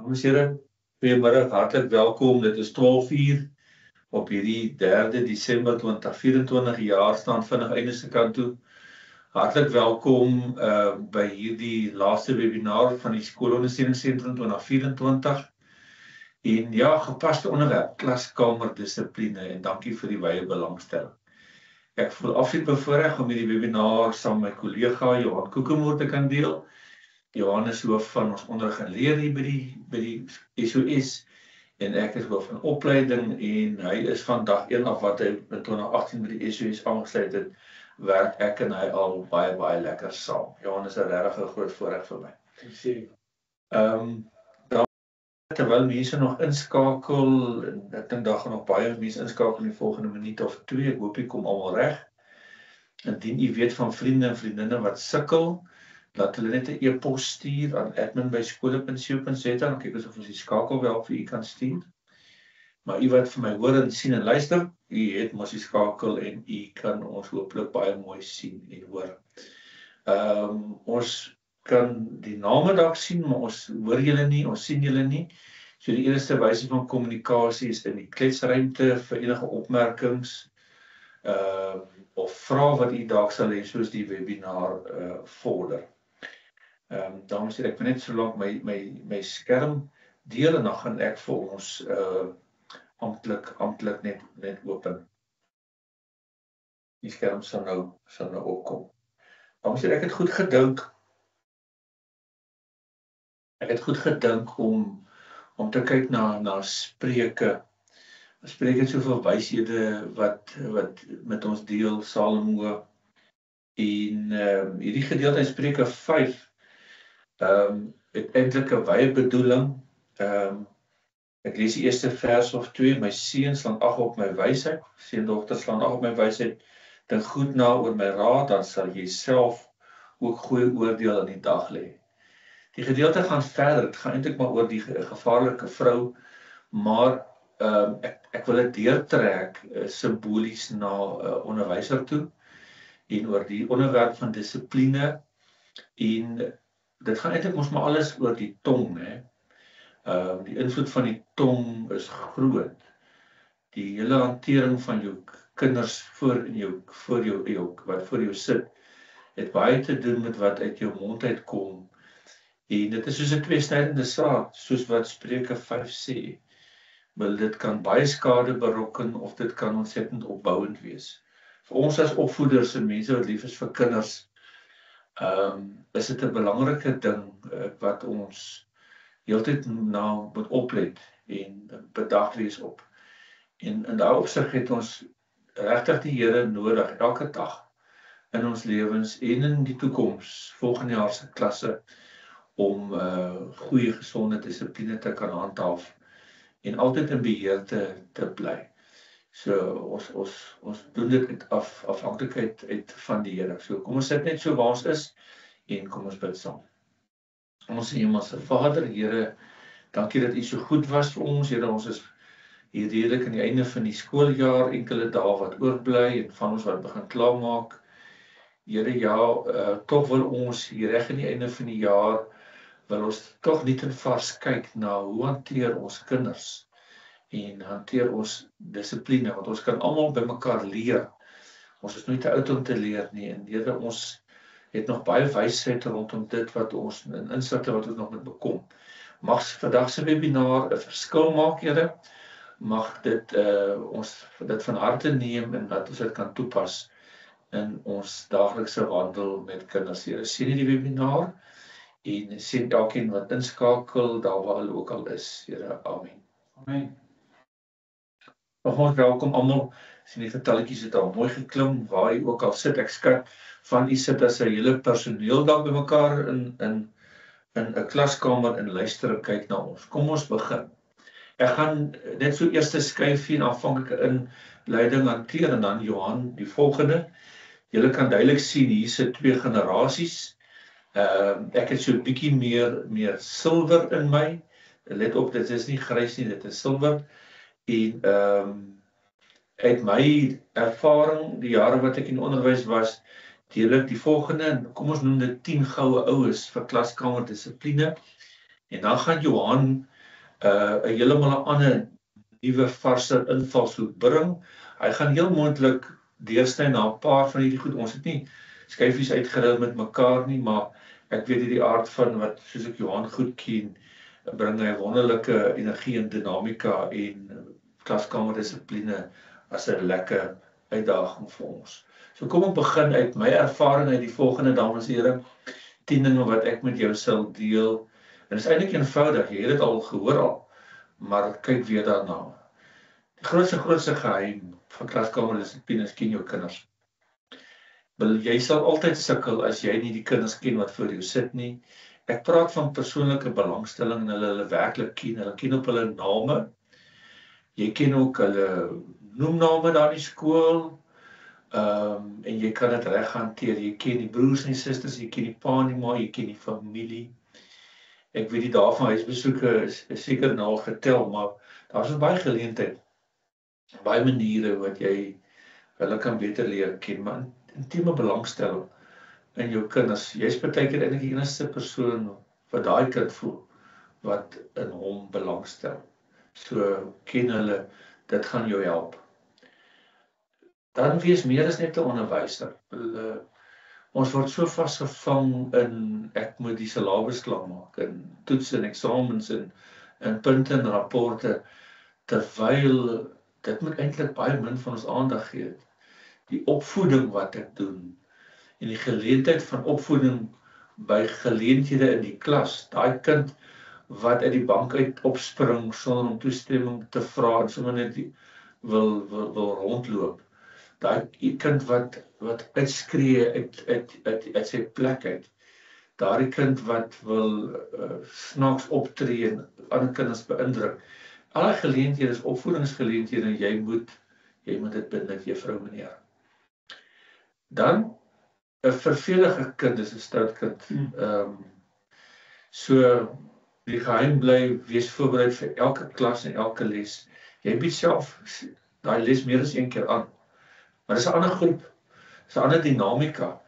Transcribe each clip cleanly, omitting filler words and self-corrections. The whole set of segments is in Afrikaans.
Dames en heren, goeiemiddag, hartlik welkom. Dit is 12:00 op hierdie 3 Desember 2024, jaar staan vinnig einde se kant toe. Hartlik welkom by hierdie laaste webinar van die skoolondersteuningssentrum 2024. En ja, gepaste onderwerp, klaskamerdissipline, en dankie vir die wye belangstelling. Ek voel absoluut bevoorreg om hierdie webinar saam met my kollega Johan Koekemoer te kan deel. Johan is hoof van ons onderrig en leer hier by die SOS en ek is hoof van opleiding en hy is van dag 1 af wat hy in 2018 by die SOS aangesluit het, werk ek en hy al baie lekker saam. Johan is 'n regtig groot voorreg vir my. Terwyl mense nog inskakel, en ek dink daar gaan nog baie mense inskakel in die volgende minuut of 2, ek hoop jy kom almal reg. Indien jy weet van vriende en vriendinne wat sukkel, laat hulle net 'n e-pos stuur aan admin@skole.co.za, dan kyk ons of ons die skakel wel vir u kan stuur. Maar u wat vir my hoor en sien en luister, u het mos die skakel en u kan ons hopelik baie mooi sien en hoor. Ons kan die name dalk sien, maar ons hoor julle nie, ons sien julle nie. So die enigste wyse van kommunikasie is in die kletsruimte vir enige opmerkings of vrae wat u dalk sal hê soos die webinar vorder. Dames en heren, ek wil net so lank my skerm deel en dan gaan ek vir ons amptelik net open. Die skerm sal nou opkom. Dames en heren, ek het goed gedink om te kyk na Spreuke. Spreuke het soveel wyshede wat met ons deel, Salomo. En hierdie gedeelte in Spreuke 5 het eintlik 'n wye bedoeling. Ek lees die eerste vers of 2, my seun slaan ag op my wysheid, seundogter slaan ag op my wysheid, dink goed na oor my raad, dan sal jy self ook goeie oordeel in die dag lê. Die gedeelte gaan verder, dit gaan eintlik maar oor die gevaarlike vrou, maar ek wil dit deurtrek simbolies na onderwyser toe en oor die onderwerp van dissipline, en dit gaan eintlik mos maar alles oor die tong, hè. Die invloed van die tong is groot. Die hele hantering van jou kinders wat voor jou sit, het baie te doen met wat uit jou mond uitkom. En dit is soos 'n tweesnydende saad, soos wat Spreuke 5 sê. Maar dit kan baie skade berokken of dit kan ontsettend opbouend wees. Vir ons as opvoeders en mense wat lief is vir kinders, is dit 'n belangrike ding wat ons heeltyd na moet oplet en bedag wees op. En in daardie opsig het ons regtig die Here nodig elke dag in ons lewens en in die toekoms, volgende jaar se klasse, om goeie gesonde dissipline te kan handhaaf en altyd in beheer te bly. So ons doen dit afhanklikheid uit van die Here. So kom ons sit net so waar ons is en kom ons bid saam. Ons Hemelse Vader, Here, dankie dat U so goed was vir ons. Here, ons is hier redelik aan die einde van die skooljaar, enkele dae wat oorbly en van ons wat begin klaarmaak. Here, ja, tog wil ons hier reg aan die einde van die jaar wil ons tog nie te vars kyk na hoe hanteer ons kinders en hanteer ons dissipline, want ons kan almal by mekaar leer. Ons is nooit te oud om te leer nie, en Here, ons het nog baie wysheid rondom dit wat ons in insigte wat ons nog moet bekom. Mag vandag se webinar 'n verskil maak, Here. Mag dit ons dit van harte neem en dat ons dit kan toepas in ons daaglikse wandel met kinders. Here, sien hierdie webinar en sien elkeen wat inskakel daar waar hulle ook al is. Here, amen. Amen. Nogmaals welkom almal. Sien die getalletjies het al mooi geklim waar jy ook al sit. Ek skat van u sit as 'n hele personeel dalk by mekaar in 'n klaskamer en luister en kyk na ons. Kom ons begin. Ek gaan net so eerste skyfie en aanvanklike inleiding hanteer en dan Johan die volgende. Julle kan duidelik sien hier sit 2 generasies. Ek het so 'n bietjie meer silwer in my. Let op, dit is nie grys nie, dit is silwer. En uit my ervaring, die jare wat ek in onderwys was, deel ek die volgende, kom ons noem dit 10 goue oues vir klaskamerdissipline. En dan gaan Johan 'n heeltemal 'n ander nuwe varser invalshoek bring. Hy gaan heel moontlik deursny na 'n paar van hierdie goed. Ons het nie skyfies uitgerol met mekaar nie, maar ek weet hierdie aard van wat soos ek Johan goed ken, bring hy wonderlike energie en dinamika en klaskamerdissipline as 'n lekker uitdaging vir ons. So kom ek begin uit my ervaring uit die volgende, dames en here, 10 dinge wat ek met jou sal deel. En dit is eintlik eenvoudig, jy het dit al gehoor al, maar kyk weer daarna. Die grootste geheim van klaskamerdissipline is ken jou kinders. Jy sal altyd sukkel as jy nie die kinders ken wat voor jou sit nie. Ek praat van persoonlike belangstelling en hulle werklik ken. Hulle ken op hulle name. Jy ken ook hulle noemname daar in die skool. En jy kan dit reg hanteer. Jy ken die broers en die susters, jy ken die pa en die ma, jy ken die familie. Ek weet die dae van huisbesoeke is seker nou al getel, maar daar's baie geleentheid, baie maniere wat jy hulle kan beter leer ken, maar intieme belangstelling in jou kinders. Jy's partykeer eintlik die enigste persoon wat daai kind voel wat in hom belangstel. So ken hulle, dit gaan jou help. Dan wees meer as net 'n onderwyser. Ons word so vasgevang in ek moet die syllabus klaarmaak en toetse en eksamens en punte en rapporte, terwyl dit moet eintlik baie min van ons aandag gee. Die opvoeding wat ek doen en die geleentheid van opvoeding by geleenthede in die klas, daai kind wat uit die bank uit opspring sonder om toestemming te vra en sommer net wil rondloop. Daai kind wat uitskree uit sy plek uit. Daardie kind wat wil snaaks optree en ander kinders beïndruk. Al die geleenthede is opvoedingsgeleenthede en jy moet dit benut, juffrou, meneer. Dan 'n vervelige kind is 'n stout kind. So die geheim bly, wees voorbereid vir elke klas en elke les. Jy bied self daai les meer as een keer aan. Maar dis 'n ander groep, dis 'n ander dinamika.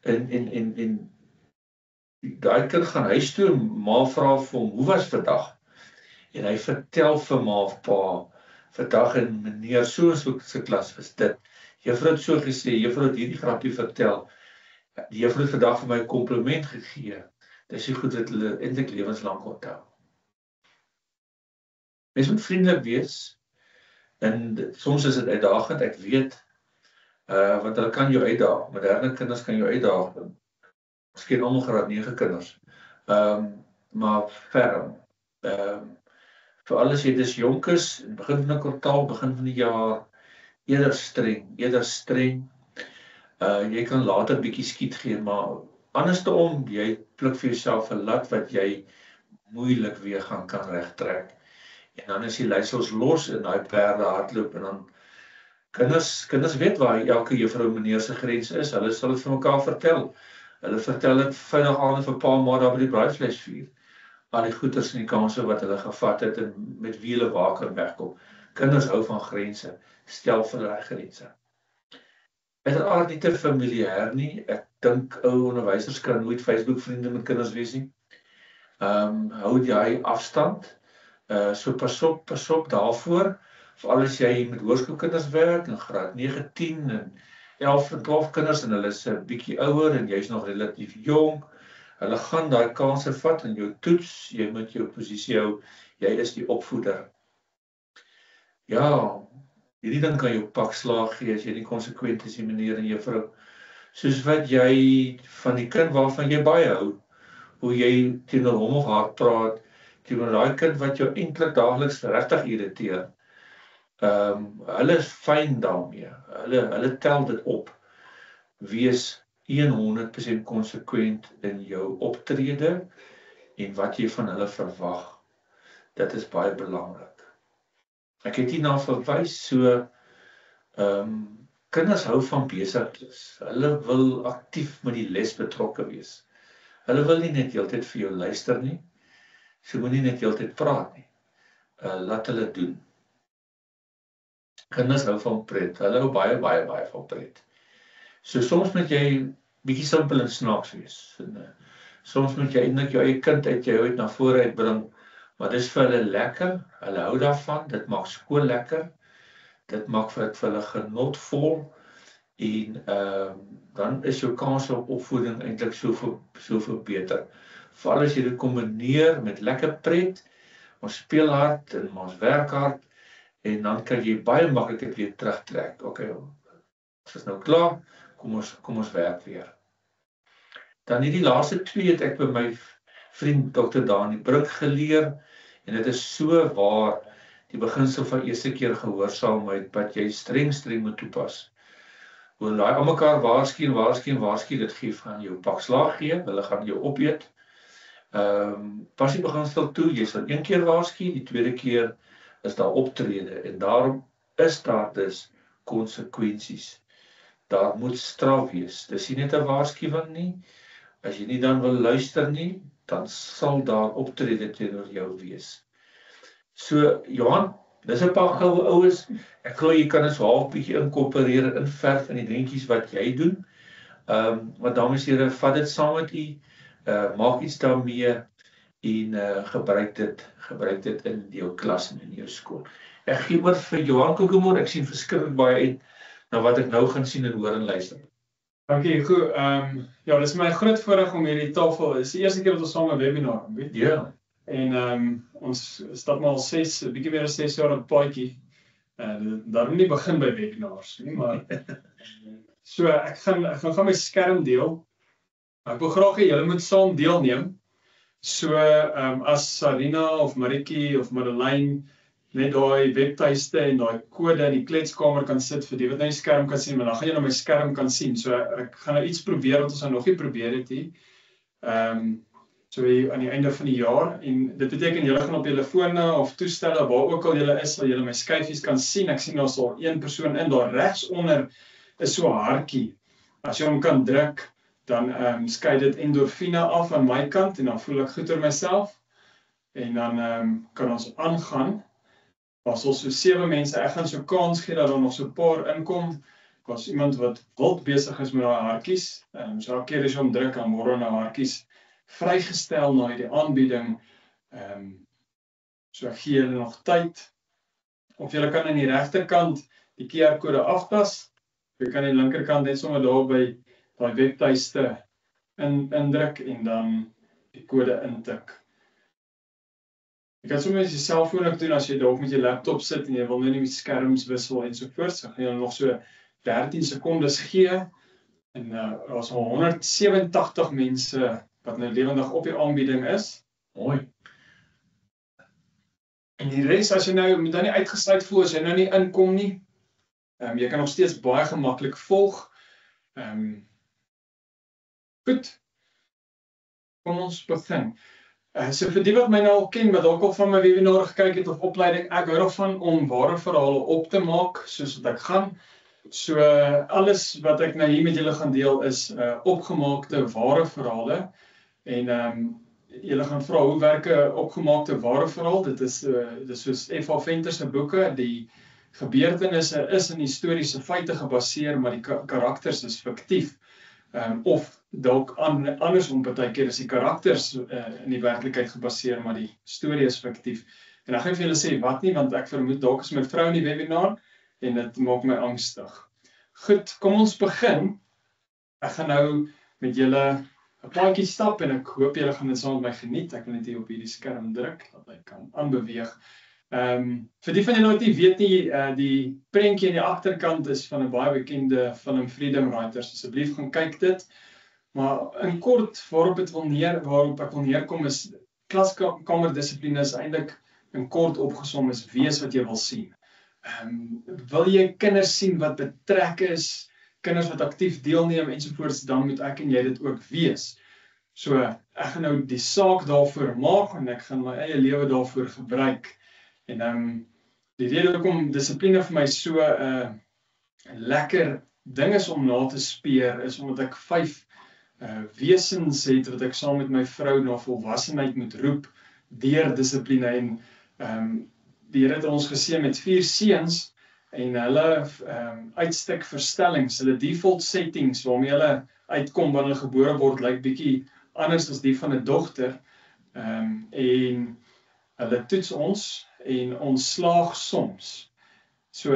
En daai kind gaan huis toe, ma vra vir hom, hoe was vandag? En hy vertel vir ma of pa, vandag en meneer so en so se klas was dit. Juffrou het so gesê, juffrou het hierdie grappie vertel. Die juffrou het vandag vir my 'n kompliment gegee. Dis goed dat hulle eintlik lewenslank onthou. Mens moet vriendelik wees. En soms is dit uitdagend, ek weet, want hulle kan jou uitdaag. Moderne kinders kan jou uitdaag. Miskien almal graad 9 kinders. Maar ferm. Veral as jy dis jonk is, in begin van 'n kwartaal, begin van die jaar, eerder streng. Jy kan later bietjie skiet gee, maar andersom, jy pluk vir jouself 'n lat wat jy moeilik weer kan regtrek. En dan is die leiersels los en daai perde hardloop en dan kinders weet waar elke juffrou meneer se grens is. Hulle sal dit vir mekaar vertel. Hulle vertel dit Vrydag aand vir pa en ma daar by die braaivleisvuur. Al die goeters en die kanse wat hulle gevat het en met wie hulle waar kan wegkom. Kinders hou van grense. Stel vir hulle grense. Uiteraard nie te familiêr nie. Ek dink ou onderwysers kan nooit Facebook vriende met kinders wees nie. Hou jy afstand. So pas op daarvoor. Veral as jy met hoërskoolkinders werk in graad 9, 10 en 11 en 12 kinders en hulle is 'n bietjie ouer en jy's nog relatief jonk. Hulle gaan daai kanse vat in jou toets. Jy moet jou posisie hou. Jy is die opvoeder. Ja, hierdie ding kan jou pak slaag gee as jy nie konsekwent is, meneer en juffrou. Soos wat jy van die kind waarvan jy baie hou, hoe jy teenoor hom of haar praat, teenoor daai kind wat jou eintlik daagliks regtig irriteer. Hulle is fyn daarmee. Hulle tel dit op. Wees 100% konsekwent in jou optrede en wat jy van hulle verwag. Dit is baie belangrik. Ek het hierna verwys, so kinders hou van besigheid. Hulle wil aktief met die les betrokke wees. Hulle wil nie net heeltyd vir jou luister nie. So moenie net heeltyd praat nie. Laat hulle doen. Kinders hou van pret. Hulle hou baie van pret. So soms moet jy bietjie simpel en snaaks wees. En Soms moet jy eintlik jou eie kind uit jou uit na vore uitbring, maar dis vir hulle lekker, hulle hou daarvan, dit maak skool lekker, dit maak vir hulle genotvol, en dan is jou kans op opvoeding eintlik soveel beter. Veral as jy dit kombineer met lekker pret, ons speel hard en ons werk hard, en dan kan jy baie maklik weer terugtrek. Okay, ons is nou klaar, kom ons werk weer. Dan hierdie laaste 2 het ek by my vriend Dr. Dani Brink geleer, en dit is so waar, die beginsel van eerste keer gehoorsaamheid, wat jy streng moet toepas. Hulle daai aan mekaar waarsku, dit gee van jou pak slaag gee, hulle gaan jou opeet. Pas die beginsel toe, jy sal 1 keer waarsku, die tweede keer is daar optrede, en daarom is daar dus konsekwensies. Daar moet straf wees. Dis nie net 'n waarskuwing nie. As jy nie dan wil luister nie, dan sal daar optrede teenoor jou wees. So, Johan, dis 'n paar goue oues. Ek glo jy kan dit so half bietjie inkorporeer, inverf in die dingetjies wat jy doen. Maar dames en here, vat dit saam met u, maak iets daarmee, en gebruik dit in jou klas en in jou skool. Ek gee oor vir Johan Kokemoor. Ek sien verskriklik baie uit na wat ek nou gaan sien en hoor en luister. Dankie, goed. Ja, dis my groot voorreg om hierdie tafel. Dis die eerste keer wat ons saam 'n webinar doen. Ja. En ons stap maar al 6, bietjie meer as 6 jaar op paadjie. Daarom nie begin by webinars nie, maar so ek gaan my skerm deel. Ek wil graag hê julle moet saam deelneem. So as Sarina of Maritjie of Madeleine net daai webtuiste en daai kode in die kletskamer kan sit vir die wat nou die skerm kan sien, maar dan gaan jy nou my skerm kan sien. So ek gaan nou iets probeer wat ons nou nog nie probeer het nie. So aan die einde van die jaar, en dit beteken julle gaan op julle fone of toestelle waar ook al julle is, sal julle my skyfies kan sien. Ek sien daar's al 1 persoon in, daar regs onder is so 'n hartjie. As jy hom kan druk, dan skei dit endorfine af aan my kant en dan voel ek goed oor myself. En dan kan ons aangaan. Was al so 7 mense, ek gaan so kans gee dat daar nog so 'n paar inkom. Ek was iemand wat wild besig is met daai hartjies. So elke keer as jy hom druk, dan word nou hartjies vrygestel na hierdie aanbieding. So ek gee julle nog tyd. Of julle kan aan die regterkant die QR-kode aftas. Jy kan aan die linkerkant net sommer daar by daai webtuiste indruk en dan die kode intik. Jy kan sommer jy selfoon ook doen as jy dalk met jou laptop sit en jy wil nou nie met skerms wissel en so voort. So gaan jy nog so 13 sekondes gee. En daar's al 187 mense wat nou lewendig op die aanbieding is. Mooi. En die res, as jy nou moet dan nie uitgesluit voel as jy nou nie inkom nie. Jy kan nog steeds baie gemaklik volg. Goed. Kom ons begin. So vir die wat my nou al ken, wat dalk al van my webinar gekyk het of opleiding, ek hou daarvan om ware verhale op te maak soos wat ek gaan. So alles wat ek nou hier met julle gaan deel is opgemaakte ware verhale. En julle gaan vra hoe werk 'n opgemaakte ware verhaal? Dit is soos F.A. Venter se boeke, die gebeurtenisse is in historiese feite gebaseer, maar die karakters is fiktief. Of dalk andersom partykeer is die karakters in die werklikheid gebaseer, maar die storie is fiktief. En ek gaan vir julle sê wat nie, want ek vermoed dalk is my vrou in die webinar en dit maak my angstig. Goed, kom ons begin. Ek gaan nou met julle 'n paadjie stap en ek hoop julle gaan dit saam met my geniet. Ek wil net hier op hierdie skerm druk dat hy kan aanbeweeg. Vir die van julle wat nie weet nie, die prentjie aan die agterkant is van 'n baie bekende film Freedom Writers. Asseblief gaan kyk dit. Maar in kort waarop ek wil neerkom is klaskamerdissipline is eintlik in kort opgesom is wees wat jy wil sien. Wil jy kinders sien wat betrek is, kinders wat aktief deelneem ensovoorts, dan moet ek en jy dit ook wees. So ek gaan nou die saak daarvoor maak en ek gaan my eie lewe daarvoor gebruik. En die rede hoekom dissipline vir my so lekker ding is om na te speer, is omdat ek 5 wesens het wat ek saam met my vrou na volwassenheid moet roep deur dissipline. En die Here het ons geseën met 4 seuns en hulle uitstek verstellings, hulle default settings waarmee hulle uitkom wanneer hulle gebore word, lyk bietjie anders as die van 'n dogter. En hulle toets ons en ons slaag soms. So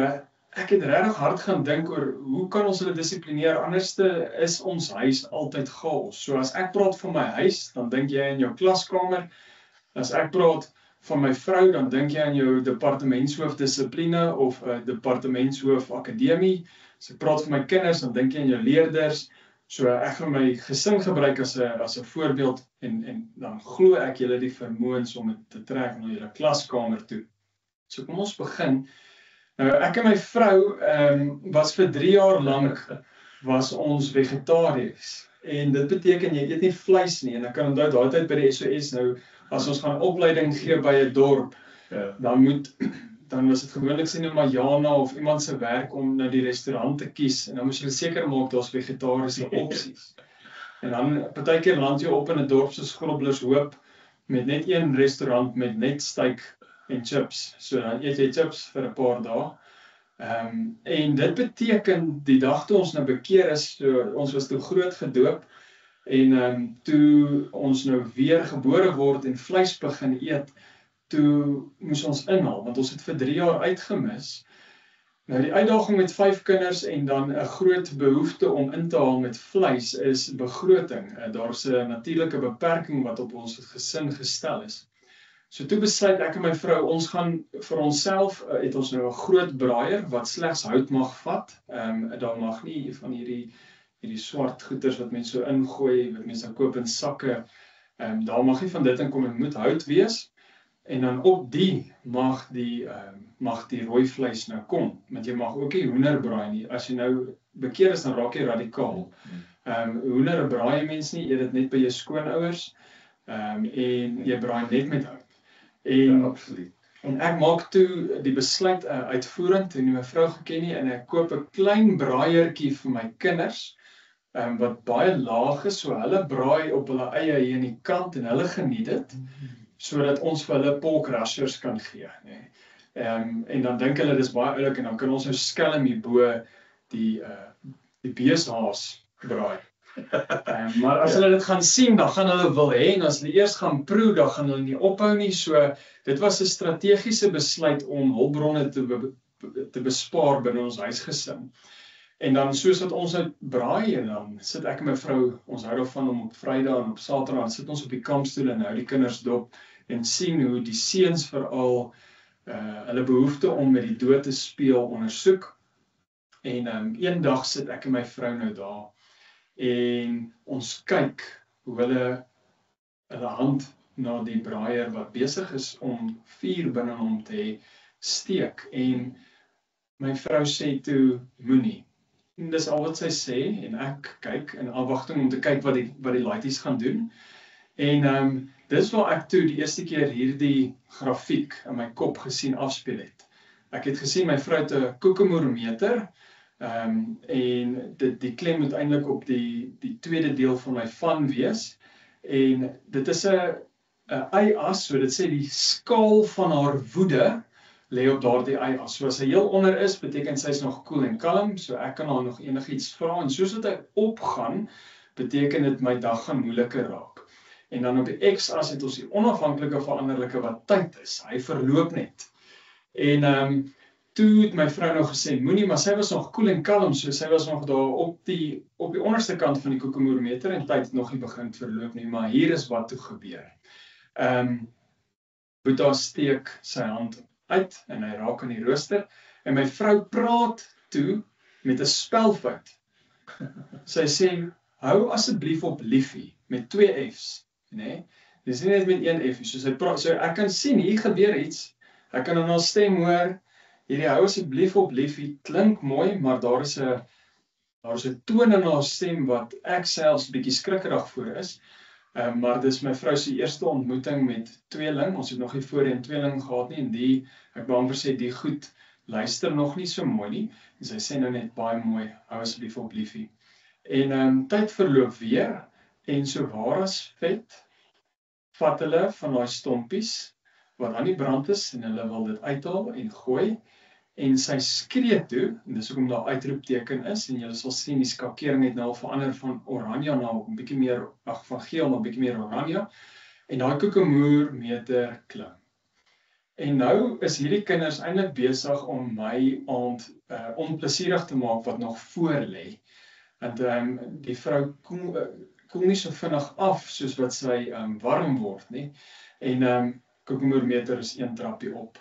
ek het regtig hard gaan dink oor hoe kan ons hulle dissiplineer, anderste is ons huis altyd chaos. So as ek praat van my huis, dan dink jy in jou klaskamer. As ek praat van my vrou, dan dink jy aan jou departementshoof dissipline of departementshoof akademie. As ek praat van my kinders, dan dink jy aan jou leerders. So ek gaan my gesin gebruik as 'n voorbeeld en dan glo ek julle die vermoëns om dit te trek na julle klaskamer toe. So kom ons begin. Nou ek en my vrou was vir 3 jaar lank was ons vegetaries. En dit beteken jy eet nie vleis nie. En ek kan onthou daai tyd by die SOS nou, as ons gaan opleiding gee by 'n dorp, dan was dit gewoonlik sien maar Jana of iemand se werk om na die restaurant te kies. En dan moes jy seker maak daar's vegetariese opsies. En dan partykeer land jy op in 'n dorp soos Groblershoop met net een restaurant met net steak en chips. So dan eet jy chips vir 'n paar dae. En dit beteken die dag toe ons nou bekeer is, so ons was toe groot gedoop en toe ons nou weer gebore word en vleis begin eet, toe moes ons inhaal, want ons het vir 3 jaar uitgemis. Nou die uitdaging met 5 kinders en dan 'n groot behoefte om in te haal met vleis is begroting. Daar's 'n natuurlike beperking wat op ons gesin gestel is. So toe besluit ek en my vrou, ons gaan vir onsself, het ons nou 'n groot braaier wat slegs hout mag vat. Daar mag nie van hierdie swart goeders wat mense so ingooi, wat mense koop in sakke, daar mag nie van dit in kom, en moet hout wees. En dan op die mag die rooi vleis nou kom, want jy mag ook nie hoender braai nie. As jy nou bekeer is, dan raak jy radikaal. Hoender braai mens nie, eet dit net by jou skoonouers, en jy braai net met hout. En ek maak toe die besluit uitvoerend, toe nie my vrou geken nie, en ek koop 'n klein braaiertjie vir my kinders, wat baie laag is, so hulle braai op hulle eie hier in die kant, en hulle geniet dit, sodat ons vir hulle pork rashers kan gee. En dan dink hulle dis baie oulik, en dan kan ons nou skelm hierbo die beeshaas braai. Maar as hulle dit gaan sien, dan gaan hulle wil hê, en as hulle eers gaan proe, dan gaan hulle nie ophou nie. So dit was 'n strategiese besluit om hulpbronne te bespaar binne ons huisgesin. En dan soos wat ons uit braai, en dan sit ek en my vrou, ons hou daarvan om op Vrydag en op Saterdag, dan sit ons op die kampstoel en hou die kinders dop en sien hoe die seuns veral hulle behoefte om met die dood te speel ondersoek. En eendag sit ek en my vrou nou daar en ons kyk hoe hulle hand na die braaier wat besig is om vuur binne hom te hê, steek. En my vrou sê toe, moenie. En dis al wat sy sê, en ek kyk in afwagting om te kyk wat die laities gaan doen. En dis waar ek toe die eerste keer hierdie grafiek in my kop gesien afspeel het. Ek het gesien my vrou het 'n koekemoermeter, en die klem moet eintlik op die tweede deel van my van wees. En dit is 'n y-as, so dit sê die skaal van haar woede lê op daardie y-as. So as sy heel onder is, beteken sy is nog koel en kalm, so ek kan haar nog enigiets vra, en soos wat ek opgaan, beteken dit my dag gaan moeiliker raak. En dan op die x-as het ons die onafhanklike veranderlike wat tyd is. Hy verloop net. En toe het my vrou nou gesê, moenie, maar sy was nog koel en kalm, so sy was nog daar op die onderste kant van die koekemoermeter, en tyd het nog nie begin verloop nie, maar hier is wat toe gebeur. Boeta steek sy hand uit, en hy raak aan die rooster, en my vrou praat toe met 'n spelfout. Sy sê, hou asseblief op liefie, met 2 F's, nee? Dis nie net met 1 F, so ek kan sien, hier gebeur iets, ek kan in haar stem hoor, hierdie hou asseblief op liefie, klink mooi, maar daar is 'n toon in haar stem wat ek selfs bietjie skrikkerig voor is. Maar dis my vrou se eerste ontmoeting met tweeling. Ons het nog nie voorheen tweeling gehad nie, en ek wou amper sê, die goed luister nog nie so mooi nie. En sy sê nou net baie mooi, hou asseblief op liefie. En tyd verloop weer, en so waar as vet, vat hulle van daai stompies, wat aan die brand is, en hulle wil dit uithaal en gooi. en sy skree toe, en dis hoekom daar uitroepteken is, en julle sal sien die skakering het nou al verander van oranje na 'n bietjie meer, van geel na 'n bietjie meer oranje, en daai koekemoermeter klim. En nou is hierdie kinders eintlik besig om my aand onplesierig te maak wat nog voor lê. Want die vrou koel nie so vinnig af soos wat sy warm word nie. En koekemoermeter is 1 trappie op.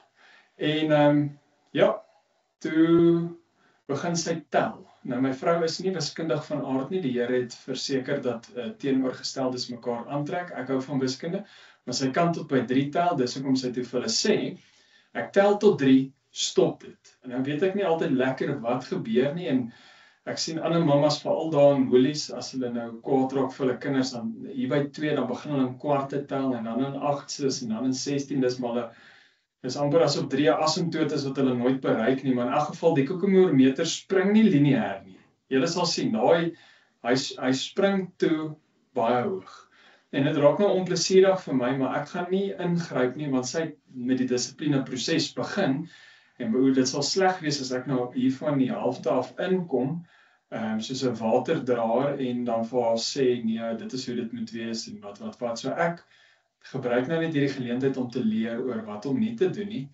En ja, toe begin sy tel. Nou my vrou is nie wiskundig van aard nie. Die Here het verseker dat teenoorgesteldes mekaar aantrek. Ek hou van wiskunde, maar sy kan tot by 3 tel. Dis hoekom sy toe vir hulle sê, ek tel tot 3, stop dit. En nou weet ek nie altyd lekker wat gebeur nie, en ek sien ander mammas veral daar in Woolies, as hulle nou kwaad raak vir hulle kinders, dan hier by 2, dan begin hulle in kwarte tel, en dan in 8's, en dan in 16, dis amper asof 3 asymptoot is wat hulle nooit bereik nie, maar in elk geval, die koekemoermeter spring nie lineêr nie. Julle sal sien, hy spring toe baie hoog. En dit raak nou onplesierig vir my, maar ek gaan nie ingryp nie, want sy met die dissipline proses begin, en dit sal sleg wees as ek nou hier van die helfte af inkom, soos 'n waterdraer, en dan vir haar sê, nee, dit is hoe dit moet wees, en wat. So ek gebruik nou net hierdie geleentheid om te leer oor wat om nie te doen nie.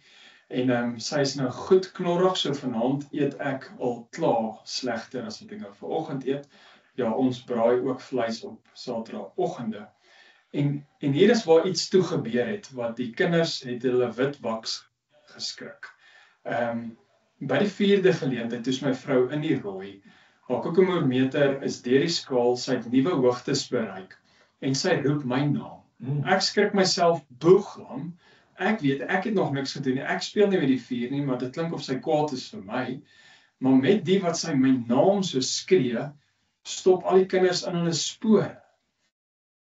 En sy is nou goed knorrig, so vanaand eet ek al klaar slegter as wat ek nou vanoggend eet. Ja, ons braai ook vleis op Saterdagoggende. En hier is waar iets toe gebeur het, wat die kinders het hulle wit waks geskrik. By die 4de geleentheid, toe is my vrou in die rooi. Haar koekemoermeter is deur die skaal, sy het nuwe hoogtes bereik, en sy roep my naam. Ek skrik myself boeglam. Ek weet, ek het nog niks gedoen nie. Ek speel nie met die 4 nie, maar dit klink of sy kwaad is vir my. Maar met die wat sy my naam so skree, stop al die kinders in hulle spore.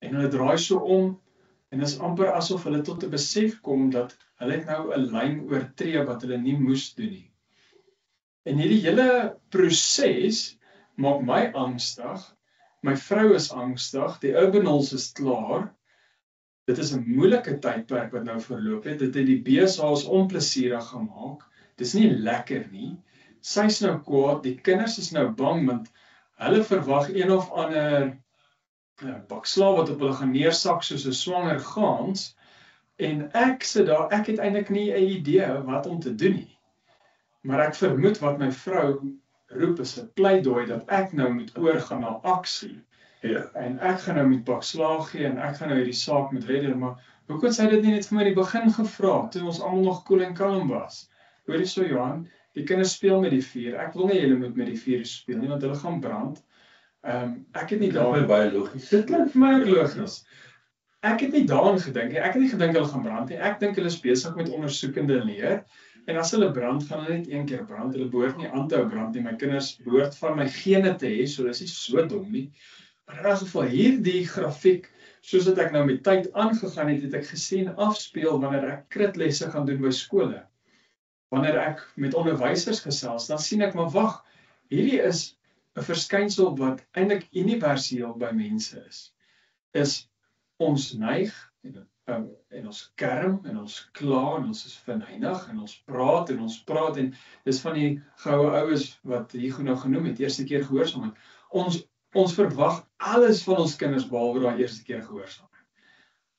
En hulle draai so om, en is amper asof hulle tot 'n besef kom dat hulle het nou 'n lyn oortree wat hulle nie moes doen nie. En hierdie hele proses maak my angstig, my vrou is angstig, die Urbanols is klaar. Dit is 'n moeilike tydperk wat nou verloop het. Dit het die besa's onplesierig gemaak. Dis nie lekker nie. Sy's nou kwaad, die kinders is nou bang, want hulle verwag een of ander bakslaaf wat op hulle gaan neersak soos 'n swanger gans. En ek sit daar, ek het eintlik nie 'n idee wat om te doen nie. Maar ek vermoed wat my vrou roep is 'n pleidooi dat ek nou moet oorgaan na aksie. Ja. En ek gaan nou met bakslaag gee, en ek gaan nou hierdie saak met redder, maar hoekom sy dit nie net vir my in die begin gevra, toe ons almal nog koel en kalm was? Hoorie so, Johan, die kinders speel met die vuur, ek wil nie julle moet met die vuur speel nie, want hulle gaan brand. Ek het nie daaraan baie logies. Dit klink vir my ook logies. Ek het nie daaraan gedink nie, ek het nie gedink hulle gaan brand nie, ek dink hulle is besig met ondersoekende leer, en as hulle brand, gaan hulle net een keer brand, hulle behoort nie aan te hou brand nie, my kinders behoort van my gene te hê, so dis nie so dom nie. Maar in elk geval, hierdie grafiek, soos dat ek nou met tyd aangegaan het, het ek gesien afspeel wanneer ek kritlesse gaan doen by skole. Wanneer ek met onderwysers gesels, dan sien ek, maar wag, hierdie is 'n verskynsel wat eintlik universeel by mense is ons neig, en ons kerm, en ons kla, en ons is verneig, en ons praat, en dis van die goue oues wat Hugo nou genoem het, eerste keer gehoorsaam het. Ons verwag alles van ons kinders behalwe daai eerste keer gehoorsaamheid.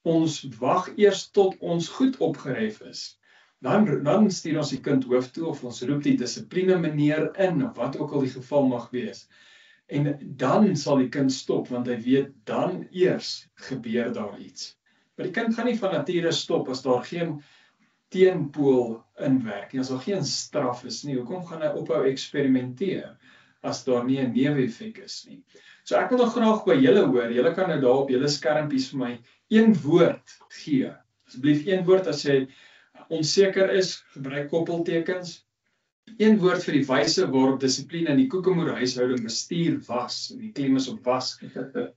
Ons wag eers tot ons goed opgeref is. Dan stuur ons die kind hoof toe, of ons roep die dissipline meneer in, of wat ook al die geval mag wees. En dan sal die kind stop, want hy weet dan eers gebeur daar iets. Maar die kind gaan nie van nature stop as daar geen teenpool inwerk nie, as daar geen straf is nie. Hoekom gaan hy ophou eksperimenteer as daar nie 'n neeweffek is nie? So ek wil nog graag by julle hoor, julle kan nou daar op julle skermpies vir my een woord gee. Asseblief een woord, as jy onseker is, gebruik koppeltekens. Een woord vir die wyse waarop dissipline in die koekemoerhuishouding bestuur was, en die klem is op was,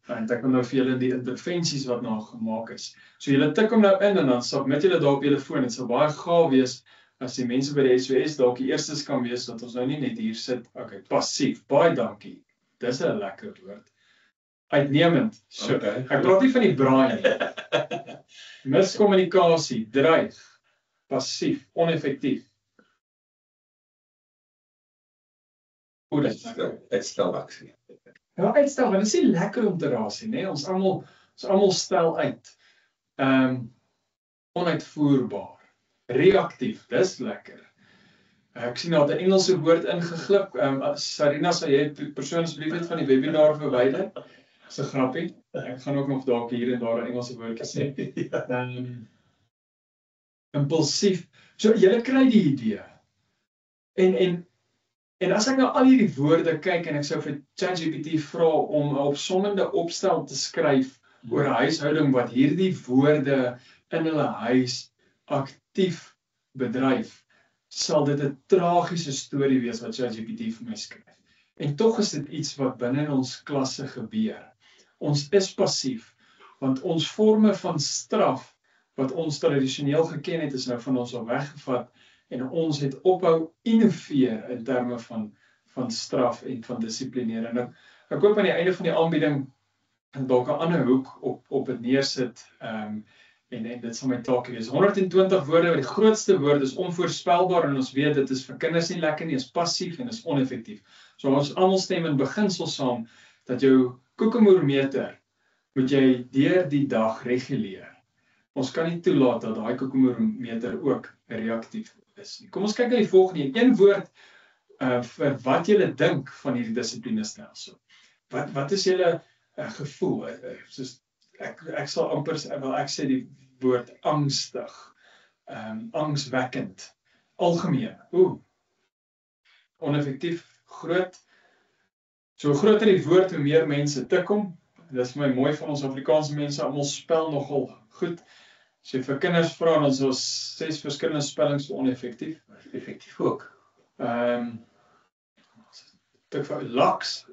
en ek wil nou vir julle die intervensies wat nou gemaak is. So julle tik hom nou in, en dan submit julle daar op julle foon. Dit sal baie gaaf wees, as die mense by die SOS dalk die eerstes kan wees, dat ons nou nie net hier sit. Okay, passief, baie dankie. Dis 'n lekker woord. Uitnemend. So, okay. Ek praat nie van die braai nie. Miskommunikasie, dreig, passief, oneffektief. O, dit is lekker. Uitstel aksie. Ja, uitstel, want dit is nie lekker om te raas nie, né? Ons almal stel uit. Onuitvoerbaar. Reaktief, dis lekker. Ek sien daar 'n Engelse woord ingeglip. Sarina, sal jy persoon asseblief net van die webinar verwyder? Dis 'n grappie. Ek gaan ook nog dalk hier en daar 'n Engelse woordjie sê. Impulsief. So julle kry die idee. En as ek nou al hierdie woorde kyk en ek sou vir ChatGPT vra om 'n opsommende opstel te skryf oor 'n huishouding wat hierdie woorde in hulle huis aktief bedryf, sal dit 'n tragiese storie wees wat ChatGPT vir my skryf. En tog is dit iets wat binne in ons klasse gebeur. Ons is passief, want ons forme van straf wat ons tradisioneel geken het, is nou van ons al weggevat en ons het ophou innoveer in terme van straf en van dissiplinering. En ek hoop aan die einde van die aanbieding dalk 'n ander hoek op dit neersit, en dit sal my taak wees. 120 woorde, die grootste woord is onvoorspelbaar en ons weet dit is vir kinders nie lekker nie, is passief en is oneffektief. So ons almal stem in beginsel saam dat jou koekemoermeter moet jy deur die dag reguleer. Ons kan nie toelaat dat daai koekemoermeter ook reaktief is nie. Kom ons kyk na die volgende een woord vir wat julle dink van hierdie dissiplinestelsel. Wat is julle gevoel? Soos ek sal amper ek sê die woord angstig, angswekkend, algemeen, oneffektief, groot. So groter die woord, hoe meer mense tik hom. Dit is vir my mooi van ons Afrikaanse mense, almal spel nogal goed. As jy vir kinders vra, dan is daar 6 verskillende spellings vir oneffektief. Effektief ook. Laks,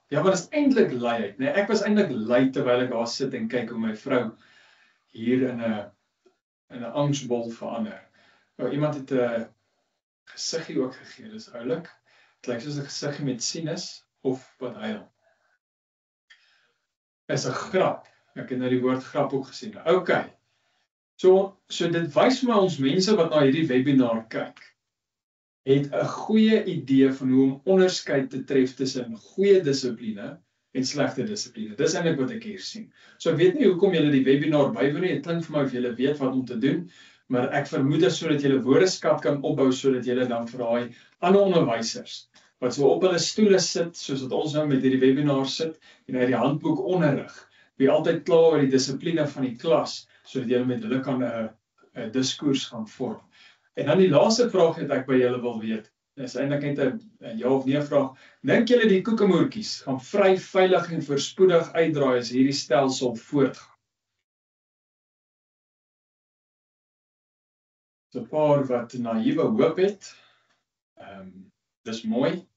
ja, maar dit is eintlik luiheid, nee, ek was eintlik lui terwyl ek daar sit en kyk hoe my vrou hier in 'n angsbol verander. Nou, iemand het 'n gesiggie ook gegee, dis oulik. Dit lyk soos 'n gesiggie met sinus of wat huil. Is 'n grap. Ek het nou die woord grap ook gesien. Okay. So dit wys vir my ons mense wat na hierdie webinar kyk, het 'n goeie idee van hoe om onderskeid te tref tussen goeie dissipline en slegte dissipline. Dis eintlik wat ek hier sien. So ek weet nie hoekom julle die webinar bywoon nie. Dit klink vir my of julle weet wat om te doen, maar ek vermoed dit sodat julle woordeskat kan opbou sodat julle dan vir daai ander onderwysers wat so op hulle stoele sit, soos wat ons nou met hierdie webinar sit en uit die handboek onderrig, wie altyd kla oor die dissipline van die klas, sodat julle met hulle kan 'n diskurs gaan vorm. En dan die laaste vraag wat ek by julle wil weet, is eintlik net 'n ja of nee vraag. Dink julle die koekemoertjies gaan vry, veilig en voorspoedig uitdraai as hierdie stelsel voortgaan? So 'n paar wat naïewe hoop het. Dis mooi.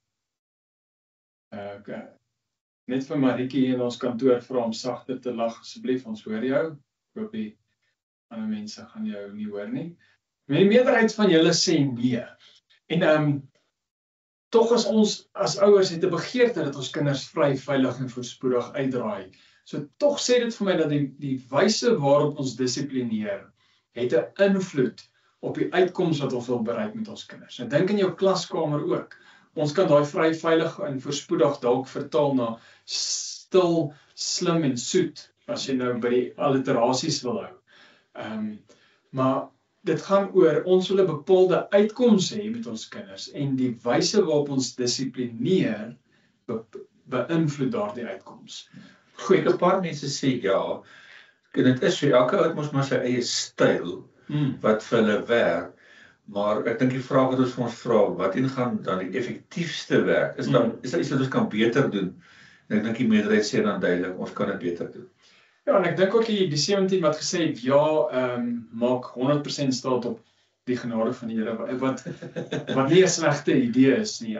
Net vir Marieke hier in ons kantoor vra om sagter te lag asseblief, ons hoor jou. Ek hoop die ander mense gaan jou nie hoor nie. Maar die meerderheid van julle sê nee. En tog as ons as ouers het 'n begeerte dat ons kinders vry, veilig en voorspoedig uitdraai. So tog sê dit vir my dat die wyse waarop ons dissiplineer het 'n invloed op die uitkoms wat ons wil bereik met ons kinders. En dink in jou klaskamer ook. Ons kan daai vry, veilig en voorspoedig dalk vertaal na stil, slim en soet, as jy nou by die alliterasies wil hou. Maar dit gaan oor, ons wil 'n bepaalde uitkoms hê met ons kinders en die wyse waarop ons dissiplineer beïnvloed daardie uitkoms. Goed, 'n paar mense sê ja. Dit is so, elke ou het mos maar sy eie styl wat vir hulle werk. Maar ek dink die vraag wat ons vir ons vra, wat gaan dan die effektiefste werk? Is daar iets wat ons kan beter doen? En ek dink die meerderheid sê dan duidelik, ons kan dit beter doen. Ja, en ek dink ook die 17 wat gesê het, ja, maak 100% staat op die genade van die Here, wat nie 'n slegte idee is nie.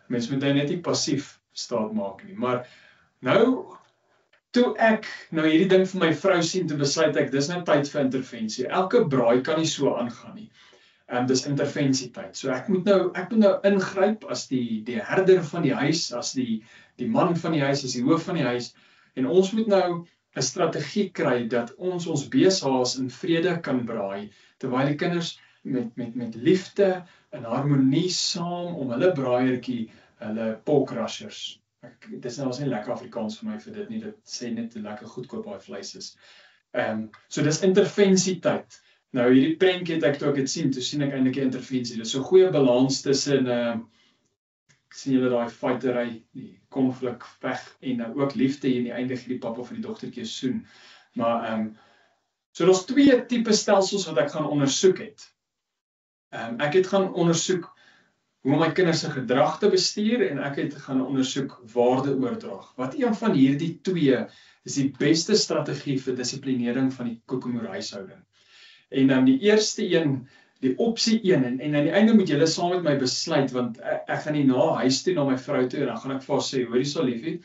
Mens moet net nie passief staat maak nie. Maar nou, toe ek nou hierdie ding vir my vrou sien, toe besluit ek, dis nou tyd vir intervensie. Elke braai kan nie so aangaan nie. Dis intervensietyd. So ek moet nou ingryp as die herder van die huis, as die man van die huis, as die hoof van die huis. En ons moet nou 'n strategie kry dat ons beeshaas in vrede kan braai, terwyl die kinders met liefde en harmonie saam om hulle braaiertjie hulle pork rushers. Dit is nou nie lekker Afrikaans vir my vir dit nie, dit sê net hoe lekker goedkoop daai vleis is. So dis intervensietyd. Nou hierdie prentjie het ek toe ek dit sien, toe sien ek eintlik 'n intervensie. Dis so 'n goeie balans tussen sien julle daai fightery, die konflik, veg en ook liefde hier in die einde gee die pappa vir die dogtertjie soen. Maar so daar's 2 tipe stelsels wat ek gaan ondersoek het. Ek het gaan ondersoek hoe om my kinders se gedrag te bestuur en ek het gaan ondersoek waardeoordrag. Wat een van hierdie 2 is die beste strategie vir dissiplinering van die Kokomoer huishouding. En dan die eerste een, die opsie 1, en aan die einde moet julle saam met my besluit, want ek gaan nie na huis toe, na my vrou toe, en dan gaan ek vir haar sê, hoorie so liefie,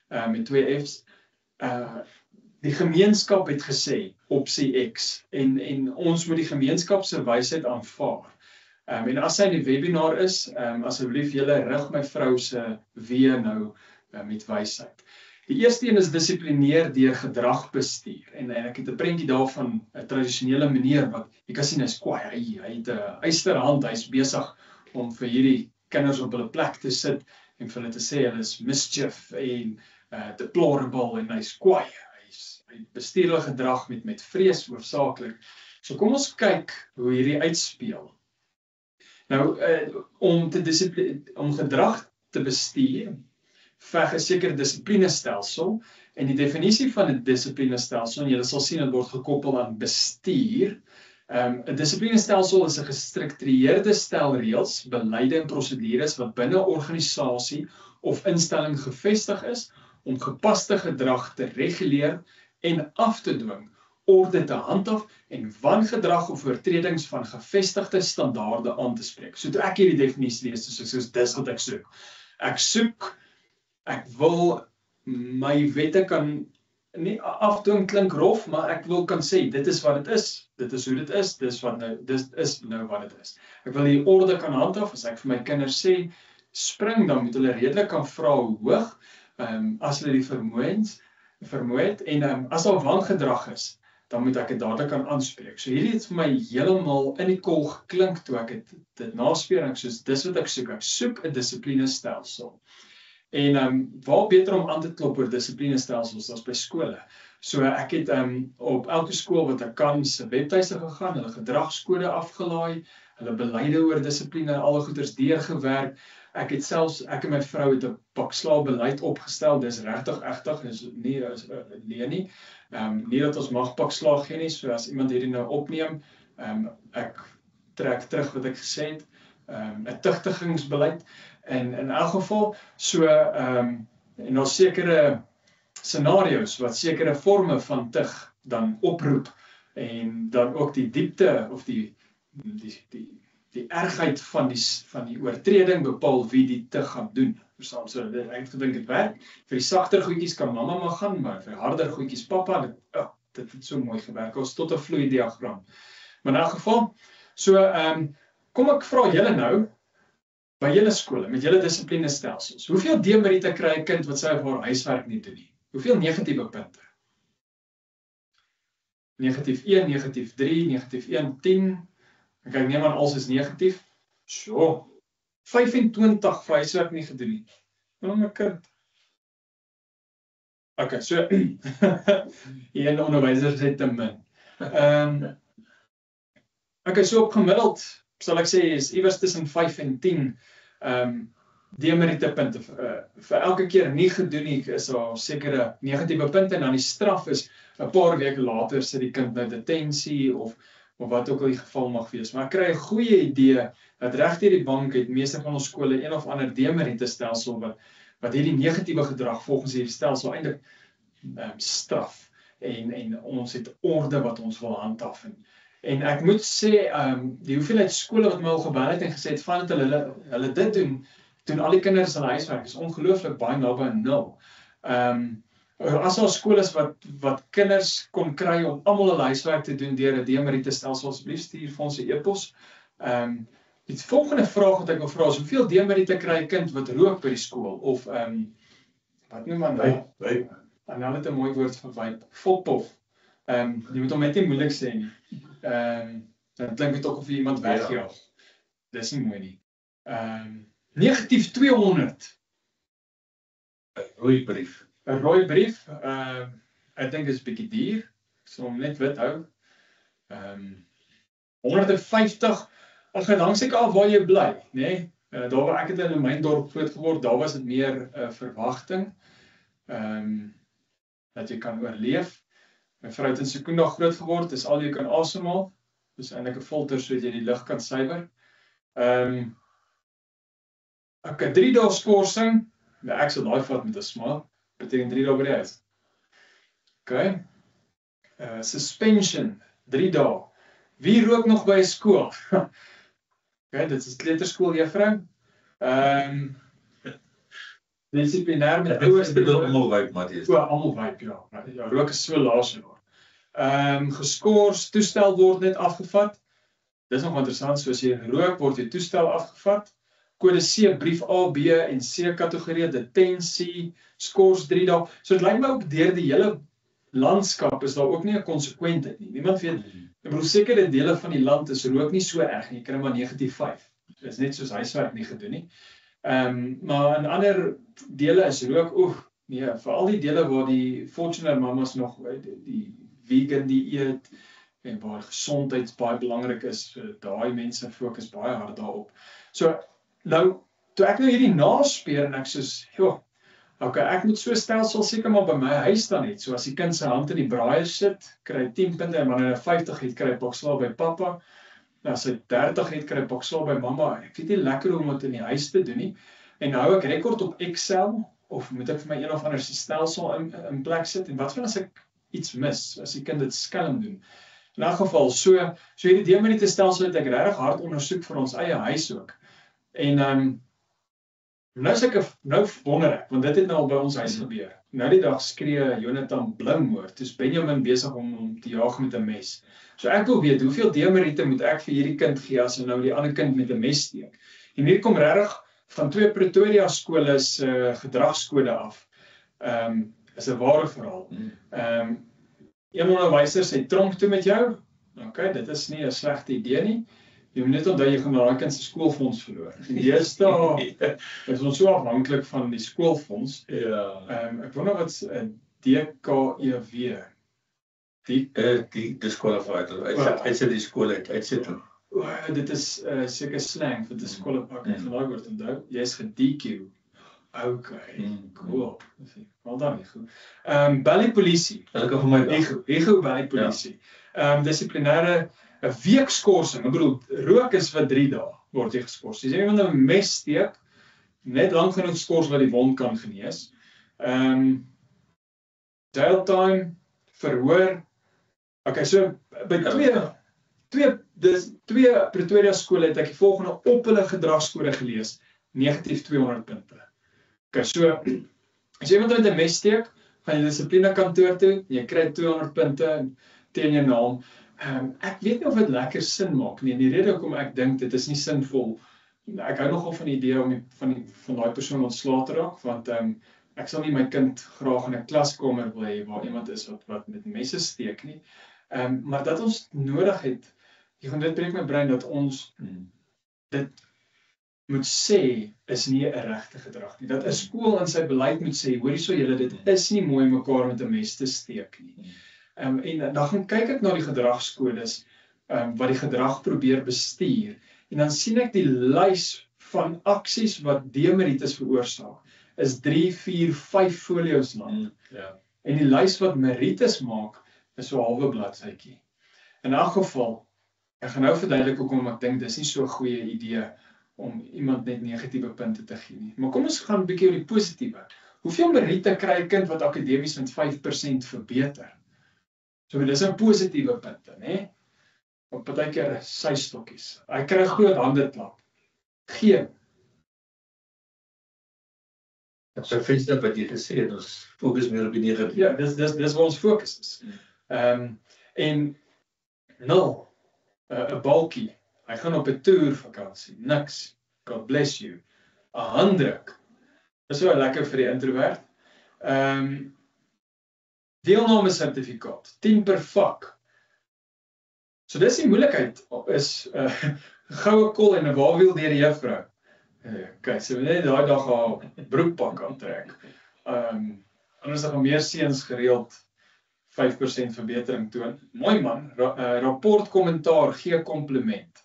met 2 F's, die gemeenskap het gesê, opsie X, en ons moet die gemeenskap se wysheid aanvaar. En as sy in die webinar is, asseblief julle rig my vrou se wee nou met wysheid. Die eerste een is dissiplineer deur gedragbestuur. En ek het 'n prentjie daarvan 'n tradisionele meneer wat jy kan sien hy's kwaai, hy het 'n ysterhand, hy's besig om vir hierdie kinders op hulle plek te sit en vir hulle te sê hulle is mischief en deplorable en hy's kwaai. Hy bestuur hulle gedrag met vrees hoofsaaklik. So kom ons kyk hoe hierdie uitspeel. Nou, om gedrag te bestuur, veg 'n sekere dissiplinestelsel, en die definisie van 'n dissiplinestelsel, en julle sal sien dit word gekoppel aan bestuur. 'n Dissiplinestelsel is 'n gestruktureerde stel reëls, beleide en prosedures wat binne 'n organisasie of instelling gevestig is om gepaste gedrag te reguleer en af te dwing, orde te handhaaf en wangedrag of oortredings van gevestigde standaarde aan te spreek. So toe ek hierdie definisie lees, soos dis wat ek soek. Ek wil my wette kan nie afdwing klink rof, maar ek wil kan sê dit is wat dit is. Dit is hoe dit is. Dit is nou wat dit is. Ek wil die orde kan handhaaf. As ek vir my kinders sê spring, dan moet hulle redelik kan vra hoe hoog, as hulle die vermoë het en as daar wangedrag is, dan moet ek dit dadelik kan aanspreek. So hierdie het vir my heeltemal in die kol geklink toe ek dit naspeur en soos dis wat ek soek. Ek soek 'n dissiplinestelsel. En waar beter om aan te klop oor dissiplinestelsels as by skole. So ek het op elke skool wat ek kan se webtuiste gegaan, hulle gedragskode afgelaai, hulle beleide oor dissipline, alle goeders deurgewerk. Ek en my vrou het 'n pak slaapbeleid opgestel, dis regtig egtig, dis nie nie. Nie dat ons mag pak slaag gee nie, so as iemand hierdie nou opneem, ek trek terug wat ek gesê het, 'n tugtigingsbeleid, en in elk geval, so, en daar's sekere scenario's wat sekere forme van tug dan oproep, en dan ook die diepte of die ergheid van die oortreding bepaal wie die tug gaan doen. Verstaan, so ek het gedink dit werk. Vir die sagter goedjies kan mamma maar gaan, maar vir harder goedjies pappa, dit het so mooi gewerk, ons tot 'n vloei diagram. Maar in elk geval, so, kom ek vra julle nou, by julle skole, met julle dissiplinestelsels, hoeveel demeriete kry 'n kind wat sy of haar huiswerk nie doen nie? Hoeveel negatiewe punte? Negatief 1, negatief 3, negatief 1, 10, en kyk, neem aan alles is negatief, so, 25 vir huiswerk nie gedoen nie. Nou my kind. Okay, so, een onderwyser sê te min. Okay, so op gemiddeld, sal ek sê, is iewers tussen 5 en 10 demeriete punte. Vir elke keer nie gedoen nie, is daar sekere negatiewe punte, en dan die straf is 'n paar weke later sit die kind nou detensie, of wat ook al die geval mag wees. Maar ek kry 'n goeie idee, dat reg deur die bank het meeste van ons skole een of ander demeriete stelsel, wat hierdie negatiewe gedrag volgens hierdie stelsel eintlik straf, en ons het orde wat ons wil handhaaf. En ek moet sê, die hoeveelheid skole wat my al gebel het en gesê het, van dat hulle dit doen al die kinders hulle huiswerk, is ongelooflik baie naby aan 0. As daar skole is wat kinders kon kry om almal hulle huiswerk te doen deur 'n demeriete stelsel, asseblief stuur vir ons 'n e-pos. Die volgende vraag wat ek wil vra is, hoeveel demeriete kry 'n kind wat rook by die skool, of wat noem man nou? En nou het 'n mooi woord vir vape, volpof. Jy moet hom net nie moeilik sê nie. Dan klink dit ook of jy iemand wegjaag. Dis nie mooi nie. Negatief 200. 'n rooi brief. 'n rooi brief, ek dink is bietjie duur, ek sal hom net wit hou. 150, ag dan seker af waar jy bly, né? Daar waar ek het in my dorp groot geword, daar was dit meer verwagting, dat jy kan oorleef. My vrou het in Secunda groot geword, dis al jy kan asemhaal, dis eintlik 'n filter sodat jy die lug kan suiwer. Ek 3 dae skorsing, ek sal daai vat met 'n smile, beteken 3 dae by die huis. Okay. Suspension, 3 dae. Wie rook nog by 'n skool? Okay, dit is kleuterskool juffrou. Dissiplinêr met ouers. Dit wil almal wyp, Matthies. Almal wyp, ja. Ja, rook is so laas jaar. Geskort, toestel word net afgevat. Dis nog interessant, soos jy rook, word jy toestel afgevat. Kode C, brief A, B en C kategorie, detensie, skors 3 dae. So dit lyk my ook deur die hele landskap is daar ook nie 'n konsekwentheid nie. Niemand weet, ek bedoel sekere dele van die land is rook nie so erg nie, jy kry maar negatief 5. Dit is net soos huiswerk nie gedoen nie. Maar in ander dele is rook, nee, veral die dele waar die Fortuner mamas nog die vegan dieet en waar gesondheid baie belangrik is, daai mense fokus baie hard daarop. So, nou, toe ek nou hierdie naspeur en ek soos, joh, okay, ek moet so stelsel seker maar by my huis dan het, so as die kind sy hand in die braaier sit, kry 10 punte, en wanneer hy 50 het, kry hy bokslaal by pappa, nou as hy 30 het, kry hy bokslaal by mamma, ek weet nie lekker hoe om dit in die huis te doen nie, en hou ek rekord op Excel, of moet ek vir my een of ander stelsel in plek sit, en wat van as ek iets mis, as die kind dit skelm doen. In 'n geval, so hierdie demerite stelsel het ek regtig hard ondersoek vir ons eie huis ook, en nou wonder ek, want dit het nou al by ons huis gebeur. Nou die dag skree Jonathan Blingmoor, toe is Benjamin besig om te jaag met 'n mes. So ek wil weet, hoeveel demeriete moet ek vir hierdie kind gee as hy nou die ander kind met 'n mes steek? En hier kom regtig van 2 Pretoria skole se gedragskode af. Is 'n ware verhaal. Een onderwyser sê tronk toe met jou. Okay, dit is nie 'n slegte idee nie. Jy moet net onthou jy gaan daai kind se skoolfonds verloor. En deesdae is ons so afhanklik van die skoolfonds. Ja. Ek wonder wat DKEW. Die disqualified. Uitsit die skool uit, uitsit hom. Dit is seker slang vir disqualified. Ek gaan daai woord onthou. Jy's ge-DQ. Okay, cool. Wel dan, goed. Bally polisie. Gelukkig vir my wel. Ego bally polisie. Dissiplinêre 'n week skorsing. Ek bedoel, rook is vir 3 dae word jy geskort. As jy iemand 'n mes steek, net lank genoeg skors dat die wond kan genees. Jail time, verhoor. Okay, so by twee Pretoria skole het ek die volgende op hulle gedragskode gelees, negatief 200 punte. Okay, so as jy iemand met 'n mes steek, gaan jy dissipline kantoor toe, jy kry 200 punte teen jou naam. Ek weet nie of dit lekker sin maak nie, en die rede hoekom ek dink dit is nie sinvol, ek hou nogal van die idee om van daai persoon ontslae te raak, want ek sal nie my kind graag in 'n klaskamer wil hê waar iemand is wat met messe steek nie, maar dat ons nodig het, dit breek my brein dat ons dit moet sê, is nie 'n regte gedrag nie, dat 'n skool in sy beleid moet sê, hoor hierso julle, dit is nie mooi mekaar met 'n mes te steek nie. En dan gaan kyk ek na die gedragskodes, wat die gedrag probeer bestuur, en dan sien ek die lys van aksies wat demerites veroorsaak, is 3, 4, 5 folios lank. En die lys wat merites maak, is so 'n halwe bladsytjie. In elk geval, ek gaan nou verduidelik hoekom ek dink dis nie so 'n goeie idee om iemand net negatiewe punte te gee nie. Maar kom ons gaan 'n bietjie oor die positiewe. Hoeveel meriete kry 'n kind wat akademies met 5% verbeter? So dis 'n positiewe punte, né? Op partykeer sy-stokkies. Hy kry groot hande klap. Geen. So vriendskap wat jy gesê het, ons fokus meer op die negatief. Ja, dis waar ons fokus is. En 0, 'n balkie. Hy gaan op 'n toer vakansie. Niks. God bless you. 'n handdruk. Dis so lekker vir die introvert. Deelname sertifikaat, 10 per vak. So dis die moeilikheid, is goue kol en 'n waawiel deur die juffrou. Okay, so net daai dag al broekpak aantrek. Anders dan meer seuns gereeld 5% verbetering toon. Mooi man, rapport kommentaar gee kompliment.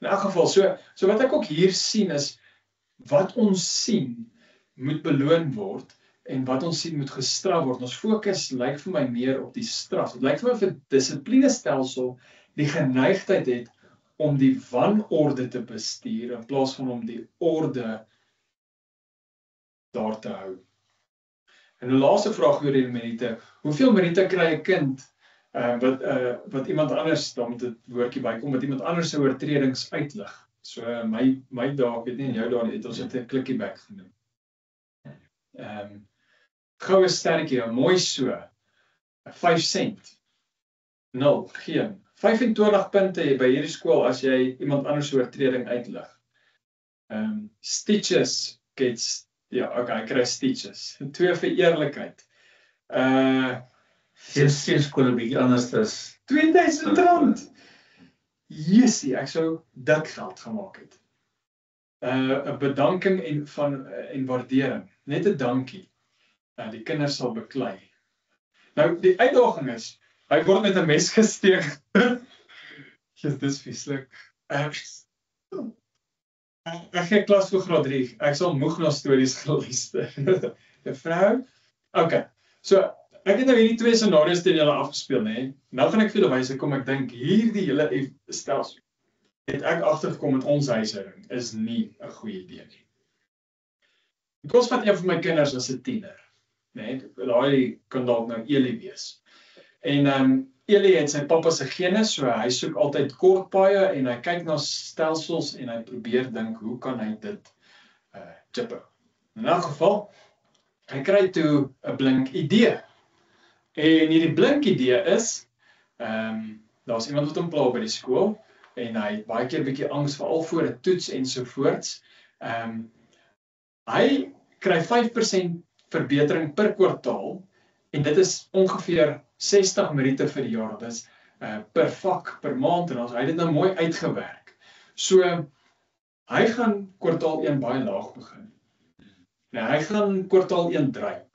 In elk geval, so wat ek ook hier sien is, wat ons sien moet beloon word en wat ons sien moet gestraf word. Ons fokus lyk vir my meer op die straf. Dit lyk vir my of 'n dissiplinestelsel die geneigtheid het om die wanorde te bestuur in plaas van om die orde daar te hou. En 'n laaste vraag oor die meriete. Hoeveel meriete kry 'n kind wat iemand anders, dan moet dit woordjie bykom, wat iemand anders se oortredings uitlig? So my dae, ek weet nie in jou dae het ons dit 'n klikkie back genoem. Goue sterretjie, mooi so. 5 sent. 0, geen. 25 punte by hierdie skool as jy iemand anders se oortreding uitlig. Stitches gets, ja, okay, ek kry stitches. 2 vir eerlikheid. Geen skool 'n bietjie anders as R2000. Jessie, ek sou dik geld gemaak het. 'n bedanking en waardering. Net 'n dankie. Die kinders sal beklei. Nou, die uitdaging is, hy word met 'n mes gesteek. Dis vieslik. Ek gee klas vir graad 3. Ek sal moeg na stories geluister. 'n Vrou? Okay. So, ek het nou hierdie 2 scenario's teen julle afgespeel, né? Nou gaan ek vir julle wys hoekom ek dink hierdie hele stelsel het ek agtergekom met ons huishouding is nie 'n goeie idee nie. Ek was van een van my kinders as 'n tiener, né? Daai kan dalk nou Eli wees. En Eli het sy pappa se gene, so hy soek altyd kort paaie en hy kyk na stelsels en hy probeer dink hoe kan hy dit chippe. In 'n geval, hy kry toe 'n blink idee. En hierdie blink idee is, daar's iemand wat hom pla by die skool en hy het baie keer bietjie angs veral voor 'n toets ensovoorts. Hy kry 5% verbetering per kwartaal en dit is ongeveer 60 meriete vir die jaar. Dit is per vak, per maand en hy het dit nou mooi uitgewerk. So, hy gaan kwartaal 1 baie laag begin. Nou, hy gaan kwartaal 1 dryp.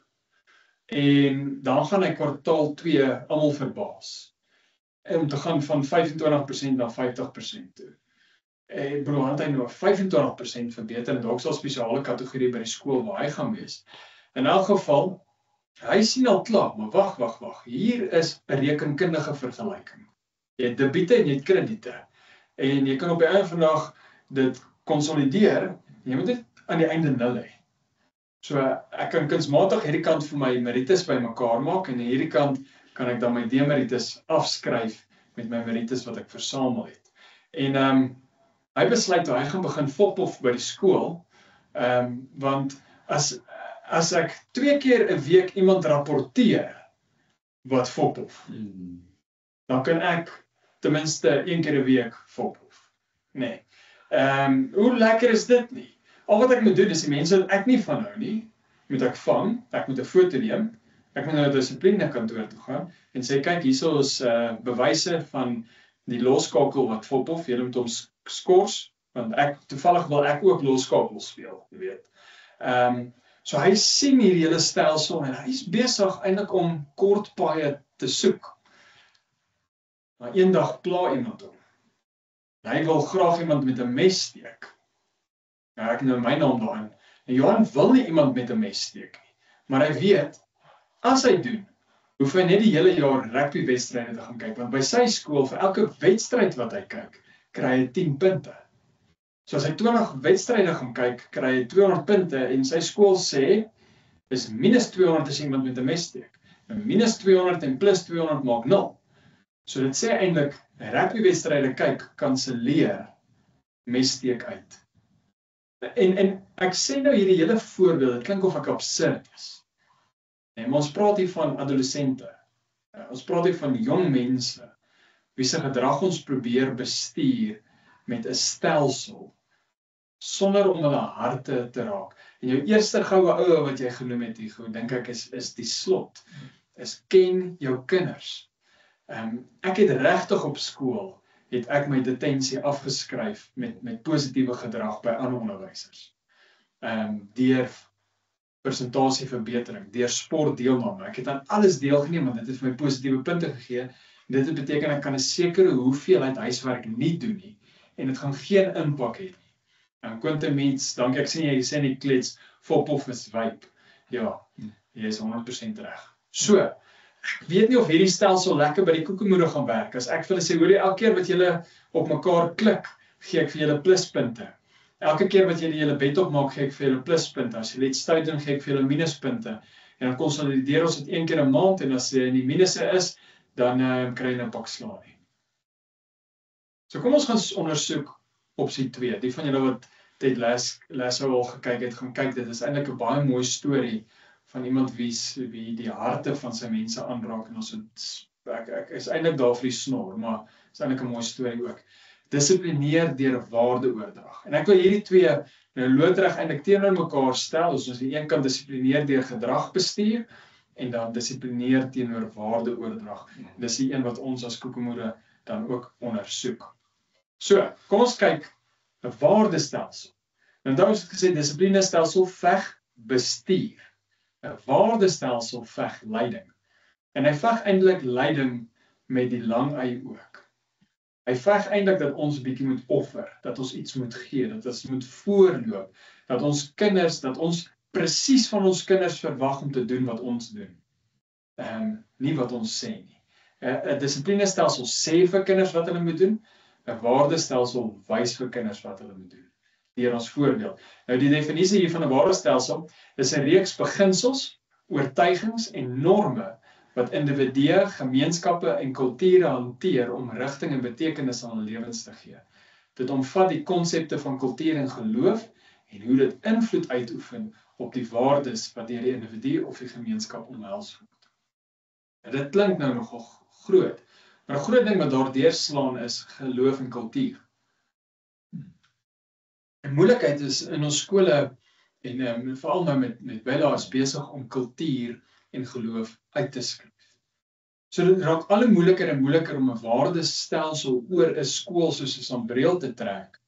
En dan gaan hy kwartaal 2 almal verbaas. Om te gaan van 25% na 50% toe. En broer, hy nou 25% verbeter en dalk sal spesiale kategorie by die skool waar hy gaan wees. In elk geval, hy sien al klaar, maar wag. Hier is 'n rekenkundige vergelyking. Jy het debiete en jy het krediete. En jy kan op die einde van die dag dit konsolideer, jy moet dit aan die einde 0 hê. So ek kan kunsmatig hierdie kant vir my merites bymekaar maak en hierdie kant kan ek dan my demerites afskryf met my merites wat ek versamel het. En hy besluit hy gaan begin fophof by die skool, want as ek 2 keer 'n week iemand rapporteer wat fophof, dan kan ek ten minste 1 keer 'n week fophof. Nee. Hoe lekker is dit nie? Al wat ek moet doen is die mense wat ek nie van hou nie, moet ek vang, ek moet 'n foto neem, ek moet na 'n dissipline kantoor toe gaan en sê kyk hierso is bewyse van die loskakel wat fophof, julle moet hom skors, want toevallig wil ek ook loskakel speel, jy weet. So hy sien hierdie hele stelsel en hy is besig eintlik om kort paaie te soek. Maar eendag pla iemand hom. Hy wil graag iemand met 'n mes steek. Nou ek nou my naam daarin. En Johan wil nie iemand met 'n mes steek nie. Maar hy weet, as hy doen, hoef hy net die hele jaar rugbywedstryde te gaan kyk, want by sy skool vir elke wedstryd wat hy kyk, kry hy 10 punte. So as hy 20 wedstryde gaan kyk, kry hy 200 punte en sy skool sê is minus 200 as iemand met 'n mes steek. En minus 200 en plus 200 maak 0. So dit sê eintlik rugbywedstryde kyk kanselleer messteek uit. En ek sê nou hierdie hele voorbeeld, dit klink of ek absurd is. Maar ons praat hier van adolessente. Ons praat hier van jong mense wie se gedrag ons probeer bestuur met 'n stelsel sonder om hulle harte te raak. En jou eerste goue oue wat jy genoem het, Hugo, dink ek is die slot. Is ken jou kinders. Ek het regtig op skool het ek my detensie afgeskryf met positiewe gedrag by ander onderwysers. deur presentasieverbetering, deur sportdeelname. Ek het aan alles deelgeneem, want dit het vir my positiewe punte gegee. Dit beteken ek kan 'n sekere hoeveelheid huiswerk nie doen nie, en dit gaan geen impak hê nie. Quentin Meets, dankie, ek sien jy sê nie klets, Fophof is wyp. Ja, jy is 100% reg. So, ek weet nie of hierdie stelsel lekker by die koekemoere gaan werk. As ek vir hulle sê, hoor jy, elke keer wat julle op mekaar klik, gee ek vir julle pluspunte. Elke keer wat julle julle bed opmaak, gee ek vir julle pluspunte. As julle iets stout doen, gee ek vir julle minuspunte. En dan konsolideer ons dit 1 keer 'n maand, en as jy in die minusse is, dan kry jy 'n pak slaag nie. So kom ons gaan ondersoek opsie 2. Die van julle wat Ted Lasso al gekyk het, gaan kyk. Dit is eintlik 'n baie mooi storie van iemand wie die harte van sy mense aanraak, en ons ek is eintlik daar vir die snor, maar is eintlik 'n mooi storie ook. Dissiplineer deur waardeoordrag. En ek wil hierdie twee nou loodreg eintlik teenoor mekaar stel. Dus ons aan die een kant dissiplineer deur gedragbestuur, en dan dissiplineer teenoor waardeoordrag. Dis die een wat ons as koekemoere dan ook ondersoek. So, kom ons kyk 'n waardestelsel. En dan het ons gesê dissiplinestelsel veg bestuur. 'n Waardestelsel veg leiding. En hy veg eintlik leiding met die lang ei ook. Hy veg eintlik dat ons 'n bietjie moet offer, dat ons iets moet gee, dat ons moet voorloop, dat ons presies van ons kinders verwag om te doen wat ons doen. Nie wat ons sê nie. 'n Dissiplinestelsel sê vir kinders wat hulle moet doen, 'n waardestelsel wys vir kinders wat hulle moet doen, deur ons voorbeeld. Nou die definisie hier van 'n waardestelsel is 'n reeks beginsels, oortuigings en norme wat individue, gemeenskappe en kulture hanteer om rigting en betekenis aan hul lewens te gee. Dit omvat die konsepte van kultuur en geloof en hoe dit invloed uitoefen op die waardes wat deur die individu of die gemeenskap omhels word. En dit klink nou nogal groot, maar 'n groot ding wat daar deurslaan is geloof en kultuur. Die moeilikheid is in ons skole en veral nou met bylaas besig om kultuur en geloof uit te skryf. So dit raak al hoe moeiliker en moeiliker om 'n waardestelsel oor 'n skool soos 'n sambreel te trek.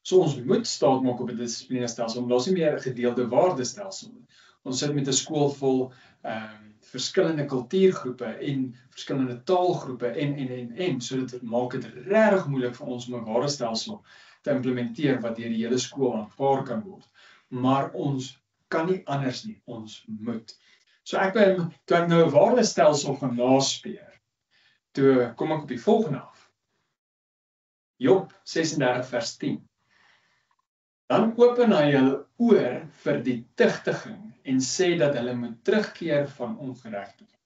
So ons moet staat maak op 'n dissiplinestelsel, omdat ons nie meer 'n gedeelde waardestelsel het. Ons sit met 'n skool vol verskillende kultuurgroepe en verskillende taalgroepe en so dit maak dit regtig moeilik vir ons om 'n waardestelsel te implementeer wat deur die hele skool aanvaar kan word. Maar ons kan nie anders nie, ons moet. So toe ek nou 'n waardestelsel gaan naspeur, toe kom ek op die volgende af. Job 36 vers 10. Dan open hy hulle oor vir die tugtiging en sê dat hulle moet terugkeer van ongeregtigheid.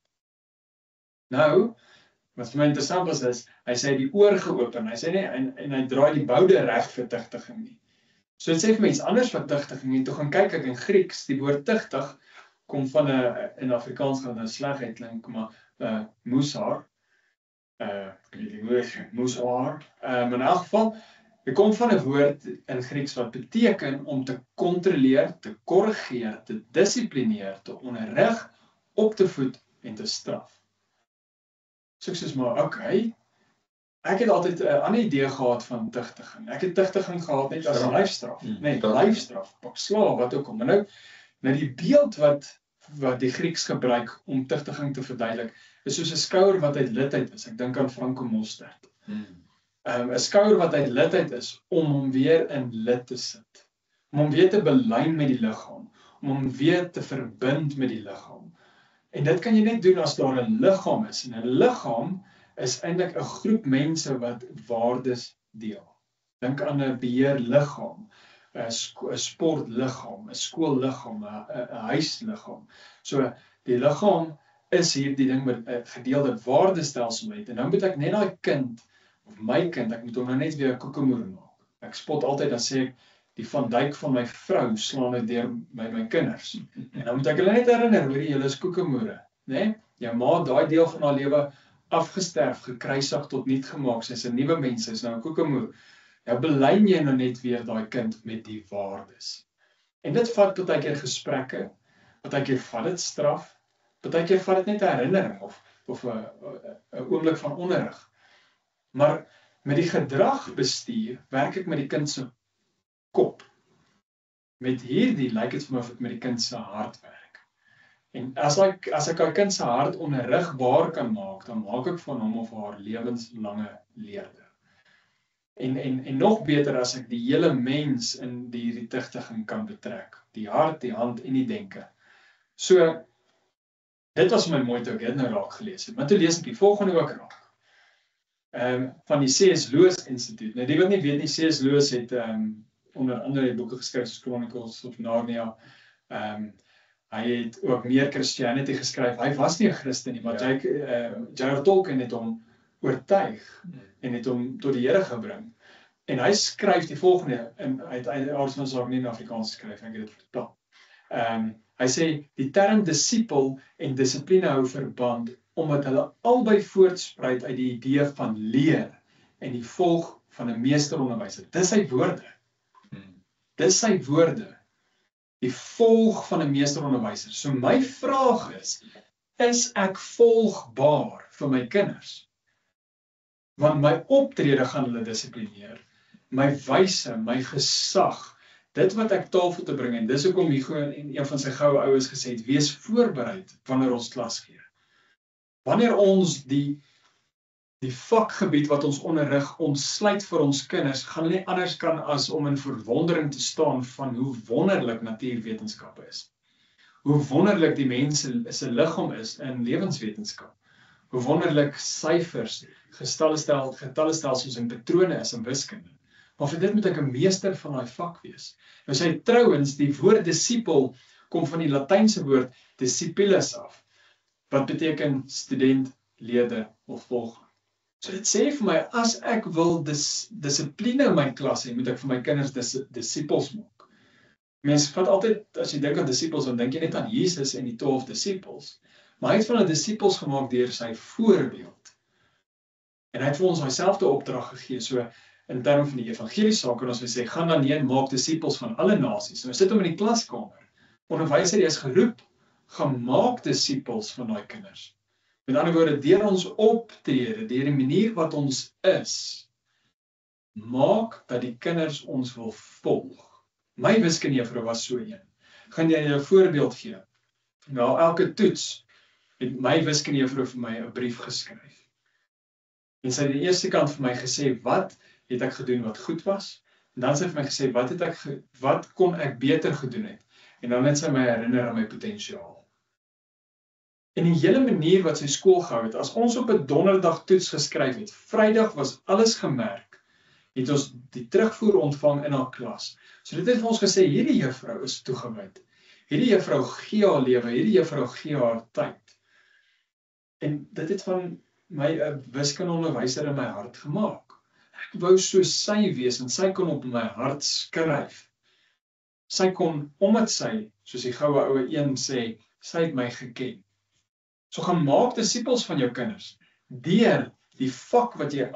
Nou, wat vir my interessant was is, hy sê die oor geopen, hy sê nie, en hy draai die boude reg vir tugtiging nie. So dit sê vir my iets anders van tugtiging, en toe gaan kyk ek in Grieks, die woord tugtig, kom van in Afrikaans gaan dit sleg uitklink, maar moeshaar, moeshaar, maar in elk geval, dit kom van 'n woord in Grieks wat beteken om te kontroleer, te korrigeer, te dissiplineer, te onderrig, op te voed en te straf. So ek sê maar, okay, ek het altyd 'n ander idee gehad van tugtiging. Ek het tugtiging gehad net as 'n lyfstraf, lyfstraf, pak slaag, wat ook al. Maar nou die beeld wat die Grieks gebruik om tugtiging te verduidelik, is soos 'n skouer wat uit lid uit is. Ek dink aan Franco Mostert. 'n skouer wat uit lid uit is, om hom weer in lid te sit. Om hom weer te belyn met die liggaam. Om hom weer te verbind met die liggaam. En dit kan jy net doen as daar 'n liggaam is. En 'n liggaam is eintlik 'n groep mense wat waardes deel. Dink aan 'n beheerliggaam, 'n sportliggaam, 'n skoolliggaam, 'n huisliggaam. So die liggaam is hier die ding met 'n gedeelde waardestelsel het. En nou moet ek net daai kind of my kind, ek moet hom nou net weer 'n koekemoer maak. Ek spot altyd, dan sê ek, die Van Dijk van my vrou slaan uit deur my kinders. En dan moet ek hulle net herinner, hoor jy, julle is koekemoere, né? Jou ma daai deel van haar lewe afgesterf, gekruisig tot niet gemaak, sy is 'n nuwe mens, sy is nou 'n koekemoer. Nou belyn jy nou net weer daai kind met die waardes. En dit vat partykeer gesprekke, partykeer vat dit straf, partykeer vat dit net 'n herinnering of 'n oomblik van onderrig. Maar met die gedragbestuur werk ek met die kind se kop. met hierdie lyk dit vir my of ek met die kind se hart werk. En as ek daai kind se hart onrigbaar kan maak, dan maak ek van hom of haar lewenslange leerder. En nog beter as ek die hele mens in hierdie tigtiging kan betrek. Die hart, die hand en die denke. So, dit was my mooi toe ek dit nou raak gelees het. Maar toe lees ek die volgende ook raak. Van die C.S. Lewis Instituut. Nou, die wat nie weet nie, C.S. Lewis het onder andere boeke geskryf soos Chronicles of Narnia. Hy het ook meer Christianity geskryf. Hy was nie 'n Christen nie, maar J.R.R. Tolkien het hom oortuig en het hom tot die Here gebring. En hy skryf die volgende, en hy het aard van saak nie in Afrikaans geskryf, ek het dit vertaal. Hy sê, die term disipel en dissipline hou verband, omdat hulle albei voortspruit uit die idee van leer en die volg van 'n meesteronderwyser. Dis sy woorde. Dis sy woorde. Die volg van 'n meesteronderwyser. So my vraag is ek volgbaar vir my kinders? Want my optrede gaan hulle dissiplineer. My wyse, my gesag, dit wat ek tafel te bring, en dis hoekom Hugo en een van sy goue oues gesê het, wees voorbereid wanneer ons klas gee. Wanneer ons die vakgebied wat ons onderrig ontsluit vir ons kinders, gaan hulle nie anders kan as om in verwondering te staan van hoe wonderlik natuurwetenskappe is. Hoe wonderlik die mense se liggaam is in lewenswetenskap. Hoe wonderlik syfers, getallestelsels en patrone is in wiskunde. Maar vir dit moet ek 'n meester van daai vak wees. Nou sê trouens, die woord disipel kom van die Latynse woord discipulus af, wat beteken student, leerder of volger. So dit sê vir my, as ek wil dissipline in my klas hê, moet ek vir my kinders disciples maak. Mense vat altyd, as jy dink aan disciples, dan dink jy net aan Jesus en die 12 disciples. Maar hy het van hulle disciples gemaak deur sy voorbeeld. En hy het vir ons daai selfde opdrag gegee, so in terme van die evangelie saak, en as ons sê, gaan dan heen, maak disciples van alle nasies. Nou sit hom in die klaskamer. Onderwyser, jy is geroep, gaan maak disciples van daai kinders. Met ander woorde, deur ons optrede, deur die manier wat ons is, maak dat die kinders ons wil volg. My wiskundejuffrou was so een. Gaan jy 'n voorbeeld gee? Na elke toets het my wiskundejuffrou vir my 'n brief geskryf. En sy het aan die eerste kant vir my gesê, wat het ek gedoen wat goed was? En dan sy het vir my gesê, wat kon ek beter gedoen het? En dan het sy my herinner aan my potensiaal. En die hele manier wat sy skool gehou het, as ons op 'n donderdag toets geskryf het, Vrydag was alles gemerk, het ons die terugvoer ontvang in haar klas. So dit het vir ons gesê, hierdie juffrou is toegewyd. Hierdie juffrou gee haar lewe, hierdie juffrou gee haar tyd. En dit het van my 'n wiskundeonderwyser in my hart gemaak. Ek wou so sy wees, en sy kon op my hart skryf. Sy kon, omdat sy, soos die goue oue een sê, sy het my geken. So gaan maak disipels van jou kinders, deur die vak wat jy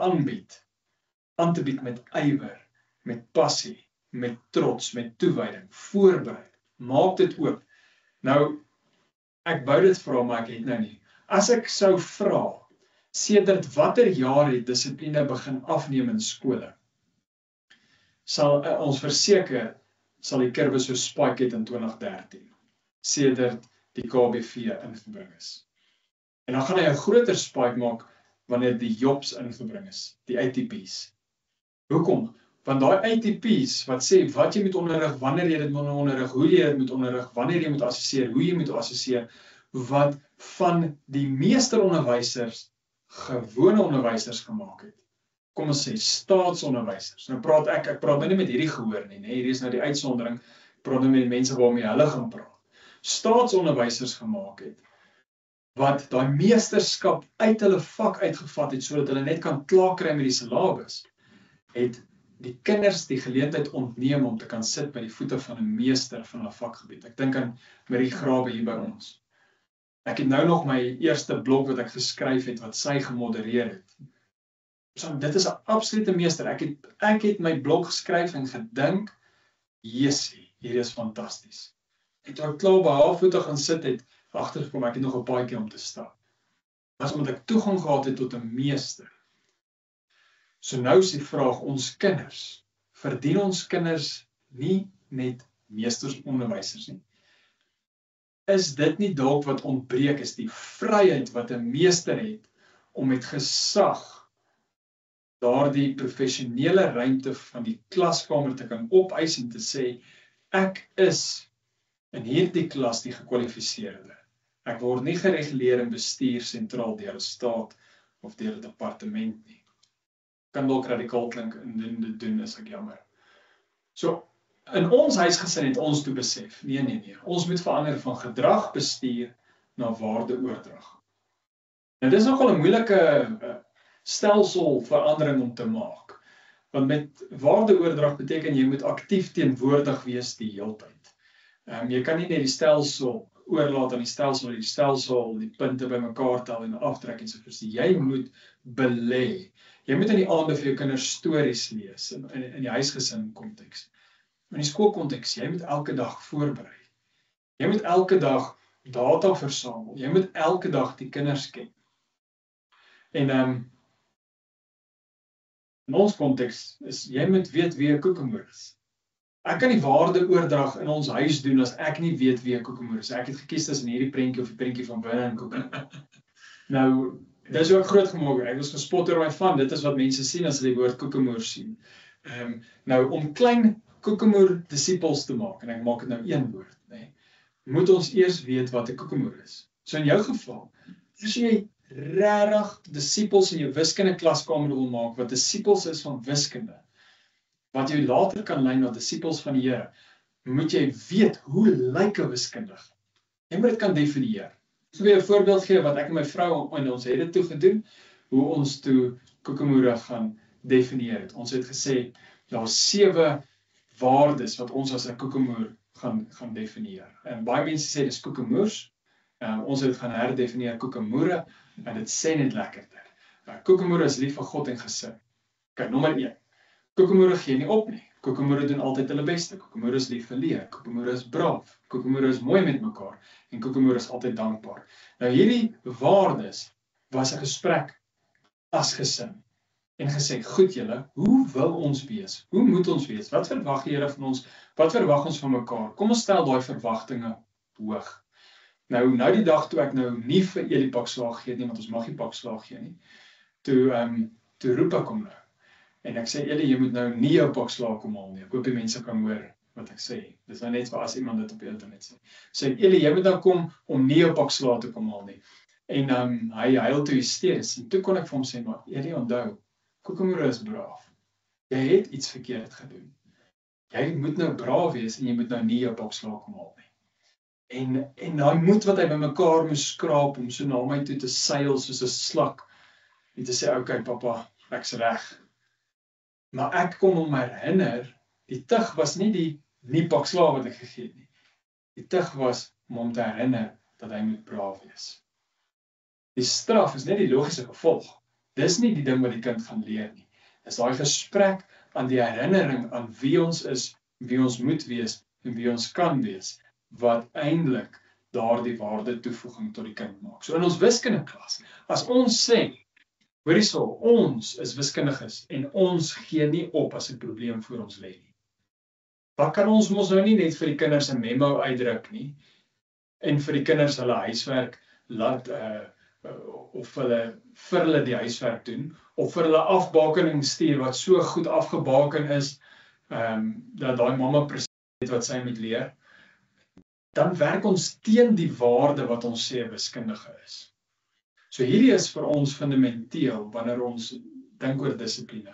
aan te bied met ywer, met passie, met trots, met toewyding, voorberei. Maak dit oop. Nou, ek wou dit vra, maar ek het nou nie. As ek sou vra, sedert watter jaar het dissipline begin afneem in skole? Sal ons verseker, sal die kurwe so spike het in 2013, sedert die KBV ingebring is. En dan gaan hy 'n groter spike maak wanneer die jobs ingebring is, die ATP's. Hoekom? Want daai ATP's wat sê wat jy moet onderrig, wanneer jy dit moet onderrig, hoe jy dit moet onderrig, wanneer jy moet assesseer, hoe jy moet assesseer, wat van die meesteronderwysers gewone onderwysers gemaak het. Kom ons sê staatsonderwysers. Nou praat ek praat nou nie met hierdie gehoor nie, hierdie is nou die uitsondering. Ek praat nou met mense waarmee hulle gaan praat. Staatsonderwysers gemaak het, wat daai meesterskap uit hulle vak uitgevat het, sodat hulle net kan klaar kry met die syllabus, het die kinders die geleentheid ontneem om te kan sit by die voete van 'n meester van 'n vakgebied. Ek dink aan Marie Grawe hier by ons. Ek het nou nog my eerste blog wat ek geskryf het, wat sy gemodereer het. So, dit is 'n absolute meester. Ek het my blog geskryf en gedink, Jessie, hier is fantasties. En toe ek klaar by haar voete gaan sit het, agtergekom, ek het nog 'n paadjie om te stap. Was omdat ek toegang gehad het tot 'n meester. So nou is die vraag, ons kinders, verdien ons kinders nie net meesters, onderwysers nie. Is dit nie dalk wat ontbreek is, die vryheid wat 'n meester het om met gesag daardie professionele ruimte van die klaskamer te kan opeis en te sê, ek is in hierdie klas die gekwalifiseerde. Ek word nie gereguleer en bestuur sentraal deur 'n staat of deur 'n departement nie. Kan dalk radikaal klink en dit doen is ek jammer. So, in ons huisgesin het ons toe besef, nee, ons moet verander van gedrag bestuur na waardeoordrag. Nou dis nogal 'n moeilike stelselverandering om te maak. Want met waardeoordrag beteken jy moet aktief teenwoordig wees die heeltyd. Jy kan nie net die stelsel oorlaat aan die stelsel die punte bymekaar tel en aftrek en so voort. Jy moet belê. Jy moet in die aande vir jou kinders stories lees in die huisgesin konteks. In die skoolkonteks, jy moet elke dag voorberei. Jy moet elke dag data versamel. Jy moet elke dag die kinders ken. En in ons konteks is jy moet weet wie 'n koekemoer is. Ek kan die waardeoordrag in ons huis doen as ek nie weet wie 'n koekemoer is. Ek het gekies tussen hierdie prentjie of die prentjie van binne en koekemoer. Nou, dis hoe ek groot gemaak. Ek was gespot oor my van, dit is wat mense sien as hulle die woord koekemoer sien. Nou, om klein koekemoer disciples te maak, en ek maak dit nou een woord, moet ons eers weet wat 'n koekemoer is. So in jou geval, as jy regtig disciples in jou wiskunde klaskamer wil maak, wat disciples is van wiskunde, wat jy later kan lei na disciples van die Here, moet jy weet hoe lyk 'n wiskundige. Jy moet dit kan definieer. Ek wil 'n voorbeeld gee wat ek en my vrou en ons het dit toe gedoen, hoe ons toe koekemoere gaan definieer het. Ons het gesê, daar's 7 waardes wat ons as 'n koekemoer gaan definieer. En baie mense sê dis koekemoers. Ons het dit gaan herdefinieer koekemoere, en dit sê net lekkerder. Koekemoere is lief vir God en gesin. Okay, nommer 1. Koekemoere gee nie op nie. Koekemoere doen altyd hulle beste. Koekemoere is lief vir leer. Koekemoere is braaf. Koekemoere is mooi met mekaar. En koekemoere is altyd dankbaar. Nou hierdie waardes was 'n gesprek as gesin. En gesê, goed julle, hoe wil ons wees? Hoe moet ons wees? Wat verwag die Here van ons? Wat verwag ons van mekaar? Kom ons stel daai verwagtinge hoog. Nou die dag toe ek nou nie vir Eli pakslaag gee nie, want ons mag nie pakslaag gee nie, toe roep ek hom nou. En ek sê, Eli, jy moet nou nie jou pakslaag kom haal nie. Ek hoop die mense kan hoor wat ek sê. Dis nou net as iemand dit op die internet sê. Sê, Eli, jy moet nou kom om nie jou pakslaag te kom haal nie. En hy huil toe hysteries. En toe kon ek vir hom sê, maar Eli, onthou, koekemoere is braaf. Jy het iets verkeerd gedoen. Jy moet nou braaf wees en jy moet nou nie jou pakslaag kom haal nie. En daai moed wat hy bymekaar moes skraap om so na my toe te seil soos 'n slak en te sê, okay, papa, ek's reg. Maar ek kon hom herinner, die tug was nie die nie pak slaag wat ek gegee het nie. Die tug was om hom te herinner dat hy moet braaf wees. Die straf is net die logiese gevolg. Dis nie die ding wat die kind gaan leer nie. Dis daai gesprek aan die herinnering aan wie ons is, wie ons moet wees en wie ons kan wees, wat eintlik daardie waarde toevoeging tot die kind maak. So in ons wiskundeklas, as ons sê, hoor hierso, ons is wiskundiges en ons gee nie op as 'n probleem voor ons lê nie. Dan kan ons mos nou nie net vir die kinders 'n memo uitdruk nie en vir die kinders hulle huiswerk laat of vir hulle die huiswerk doen of vir hulle afbakening stuur wat so goed afgebaken is dat daai mamma presies weet wat sy moet leer. Dan werk ons teen die waarde wat ons sê 'n wiskundige is. So hierdie is vir ons fundamenteel wanneer ons dink oor dissipline.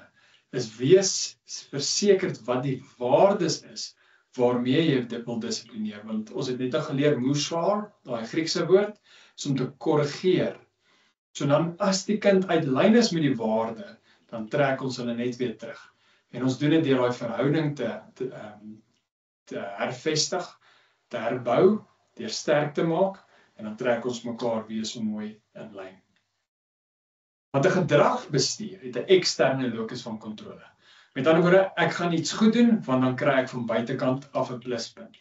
Is wees versekerd wat die waardes is waarmee jy dit wil dissiplineer. Want ons het net al geleer mushar, daai Griekse woord, is om te korrigeer. So dan as die kind uit lyn is met die waarde, dan trek ons hulle net weer terug. En ons doen dit deur daai verhouding te hervestig, te herbou, deur sterk te maak, en dan trek ons mekaar weer so mooi in lyn. Want 'n gedragbestuur het 'n eksterne locus van kontrole. Met ander woorde, ek gaan iets goed doen, want dan kry ek van buitekant af 'n pluspunt.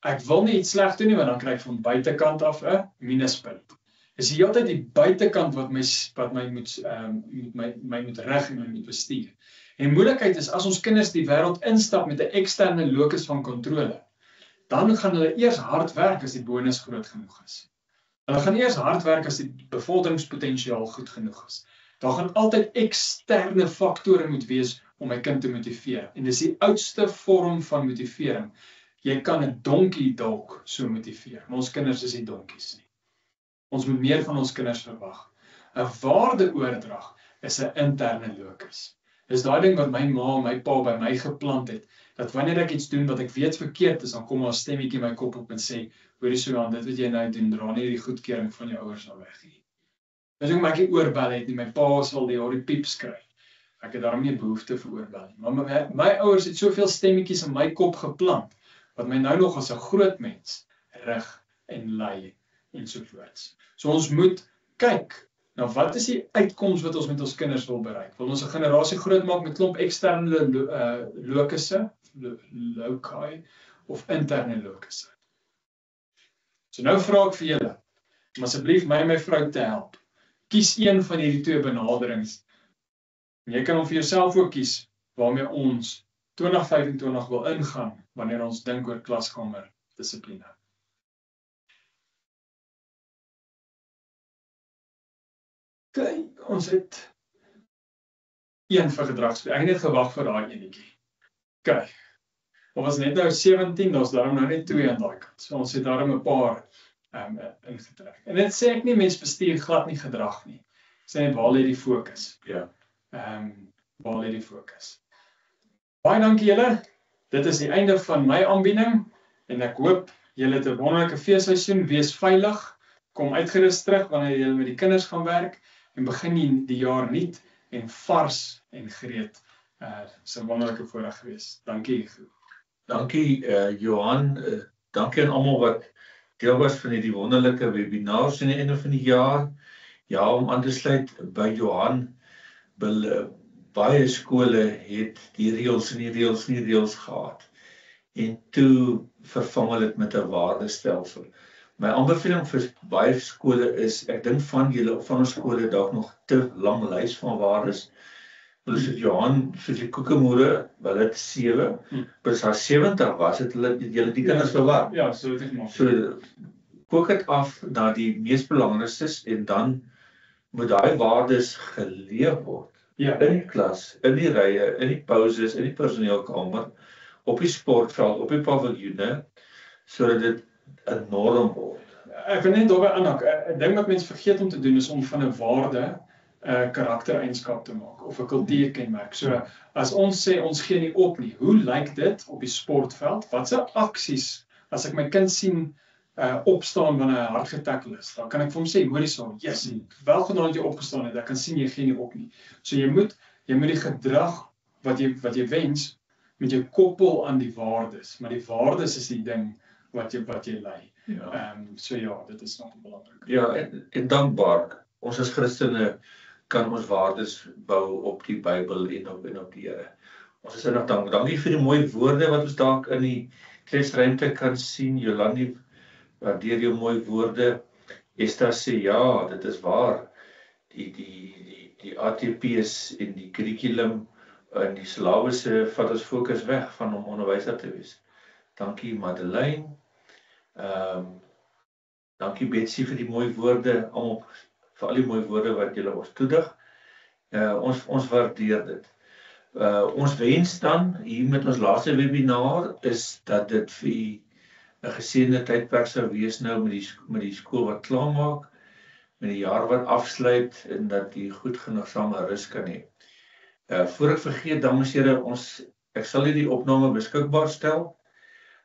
Ek wil nie iets sleg doen nie, want dan kry ek van buitekant af 'n minuspunt. Dis die hele tyd die buitekant wat my moet reg en my moet bestuur. En die moeilikheid is, as ons kinders die wêreld instap met 'n eksterne locus van kontrole, dan gaan hulle eers hard werk as die bonus groot genoeg is. Hulle gaan eers hard werk as die bevorderingspotensiaal goed genoeg is. Daar gaan altyd eksterne faktore moet wees om my kind te motiveer. En dis die oudste vorm van motivering. Jy kan 'n donkie dalk so motiveer, maar ons kinders is nie donkies nie. Ons moet meer van ons kinders verwag. 'n Waardeoordrag is 'n interne locus. Dis daai ding wat my ma en my pa by my geplant het, dat wanneer ek iets doen wat ek weet verkeerd is, dan kom daar 'n stemmetjie in my kop op en sê, hoorie Suan, dit wat jy nou doen, dra nie die goedkeuring van jou ouers al weg nie. Dis hoekom ek nie oorbel het nie, my pa sal die pieps kry. Ek het daarom nie behoefte vir oorbel nie. Maar my ouers het soveel stemmetjies in my kop geplant, wat my nou nog as 'n groot mens rig en lei ensovoorts. So ons moet kyk, nou wat is die uitkoms wat ons met ons kinders wil bereik? Wil ons 'n generasie groot maak met klomp eksterne lokusse, loci, of interne lokusse? So nou vra ek vir julle, om asseblief my en my vrou te help. Kies een van hierdie twee benaderings. En jy kan hom vir jouself ook kies, waarmee ons 2025 wil ingaan, wanneer ons dink oor klaskamer dissipline. Okay, ons het een vir gedragsbeheer. Ek het net gewag vir daai enetjie. Okay. Ons was net nou 17, daar's daarom nou net 2 aan daai kant. So ons het daarom 'n paar ingetrek. En dit sê ek nie mens bestuur glad nie gedrag nie. Sê net waar lê die fokus? Ja. Waar lê die fokus? Baie dankie julle. Dit is die einde van my aanbieding en ek hoop julle het 'n wonderlike feesseisoen, wees veilig, kom uitgerus terug wanneer julle met die kinders gaan werk en begin die jaar nuut en vars en gereed. Dis 'n wonderlike voorreg gewees. Dankie. Dankie Johan, dankie aan almal wat deel was van hierdie wonderlike webinars aan die einde van die jaar. Ja, om aan te sluit by Johan, baie skole het die reëls gehad. En toe vervang hulle dit met 'n waardestelsel. My aanbeveling vir baie skole is, ek dink van ons skole dalk nog te lang lys van waardes. Dus Johan, soos die koekemoere, hulle het 7, as daar 70 was, het hulle die kinders verwar. Ja, so het ek gemaak. So, kook het af na die mees belangrikstes en dan moet daai waardes geleef word. Ja. In die klas, in die rye, in die pauses, in die personeelkamer, op die sportveld, op die paviljoene, sodat dit 'n norm word. Ek wil net daarby aanhaak. 'n Ding wat mense vergeet om te doen is om van 'n waarde 'n karaktereienskap te maak of 'n kultuurkenmerk. So as ons sê ons gee nie op nie, hoe lyk dit op die sportveld? Watse aksies as ek my kind sien opstaan wanneer hy hard getackle is, dan kan ek vir hom sê, hoorie son, yes, wel gedaan dat jy opgestaan het, ek kan sien jy gee nie op nie. So jy moet die gedrag wat jy wens, moet jy koppel aan die waardes, maar die waardes is die ding wat jy lei. Ja. So ja, dit is nog belangrik. Ja, en dankbaar, ons as Christene kan ons waardes bou op die Bybel en op die Here. Ons is nog dankie vir die mooi woorde wat ons dalk in die klesruimte kan sien. Jolandi, waardeer jou mooi woorde. Esther sê ja, dit is waar. Die ATP's en die curriculum en die syllabusse vat ons fokus weg van om onderwyser te wees. Dankie Madeleine. Dankie Betsy vir die mooi woorde, almal vir al die mooi woorde wat julle ons toedig. Ons waardeer dit. Ons wens dan hier met ons laaste webinar is dat dit vir 'n geseënde tydperk sou wees nou met die skool wat klaarmaak, met die jaar wat afsluit en dat die goed genoegsame rus kan hê. Voor ek vergeet, dames en here, ek sal hierdie opname beskikbaar stel.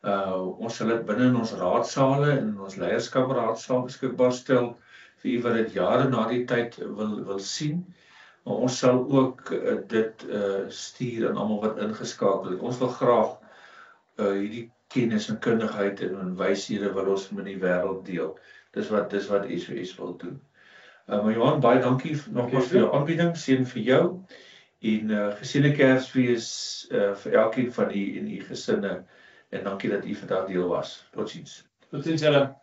Ons sal dit binne in ons raadsale en in ons leierskapraadsaal beskikbaar stel vir u wat dit jare na die tyd wil sien. Maar ons sal ook dit stuur aan almal wat ingeskakel het. Ons wil graag hierdie kennis en kundigheid en wyshede wat ons met die wêreld deel. Dis wat SOS wil doen. Maar Johan, baie dankie nogmaals vir jou aanbieding, seën vir jou en geseënde Kersfees vir elkeen van u en u gesinne en dankie dat u vandag deel was. Totsiens. Totsiens julle.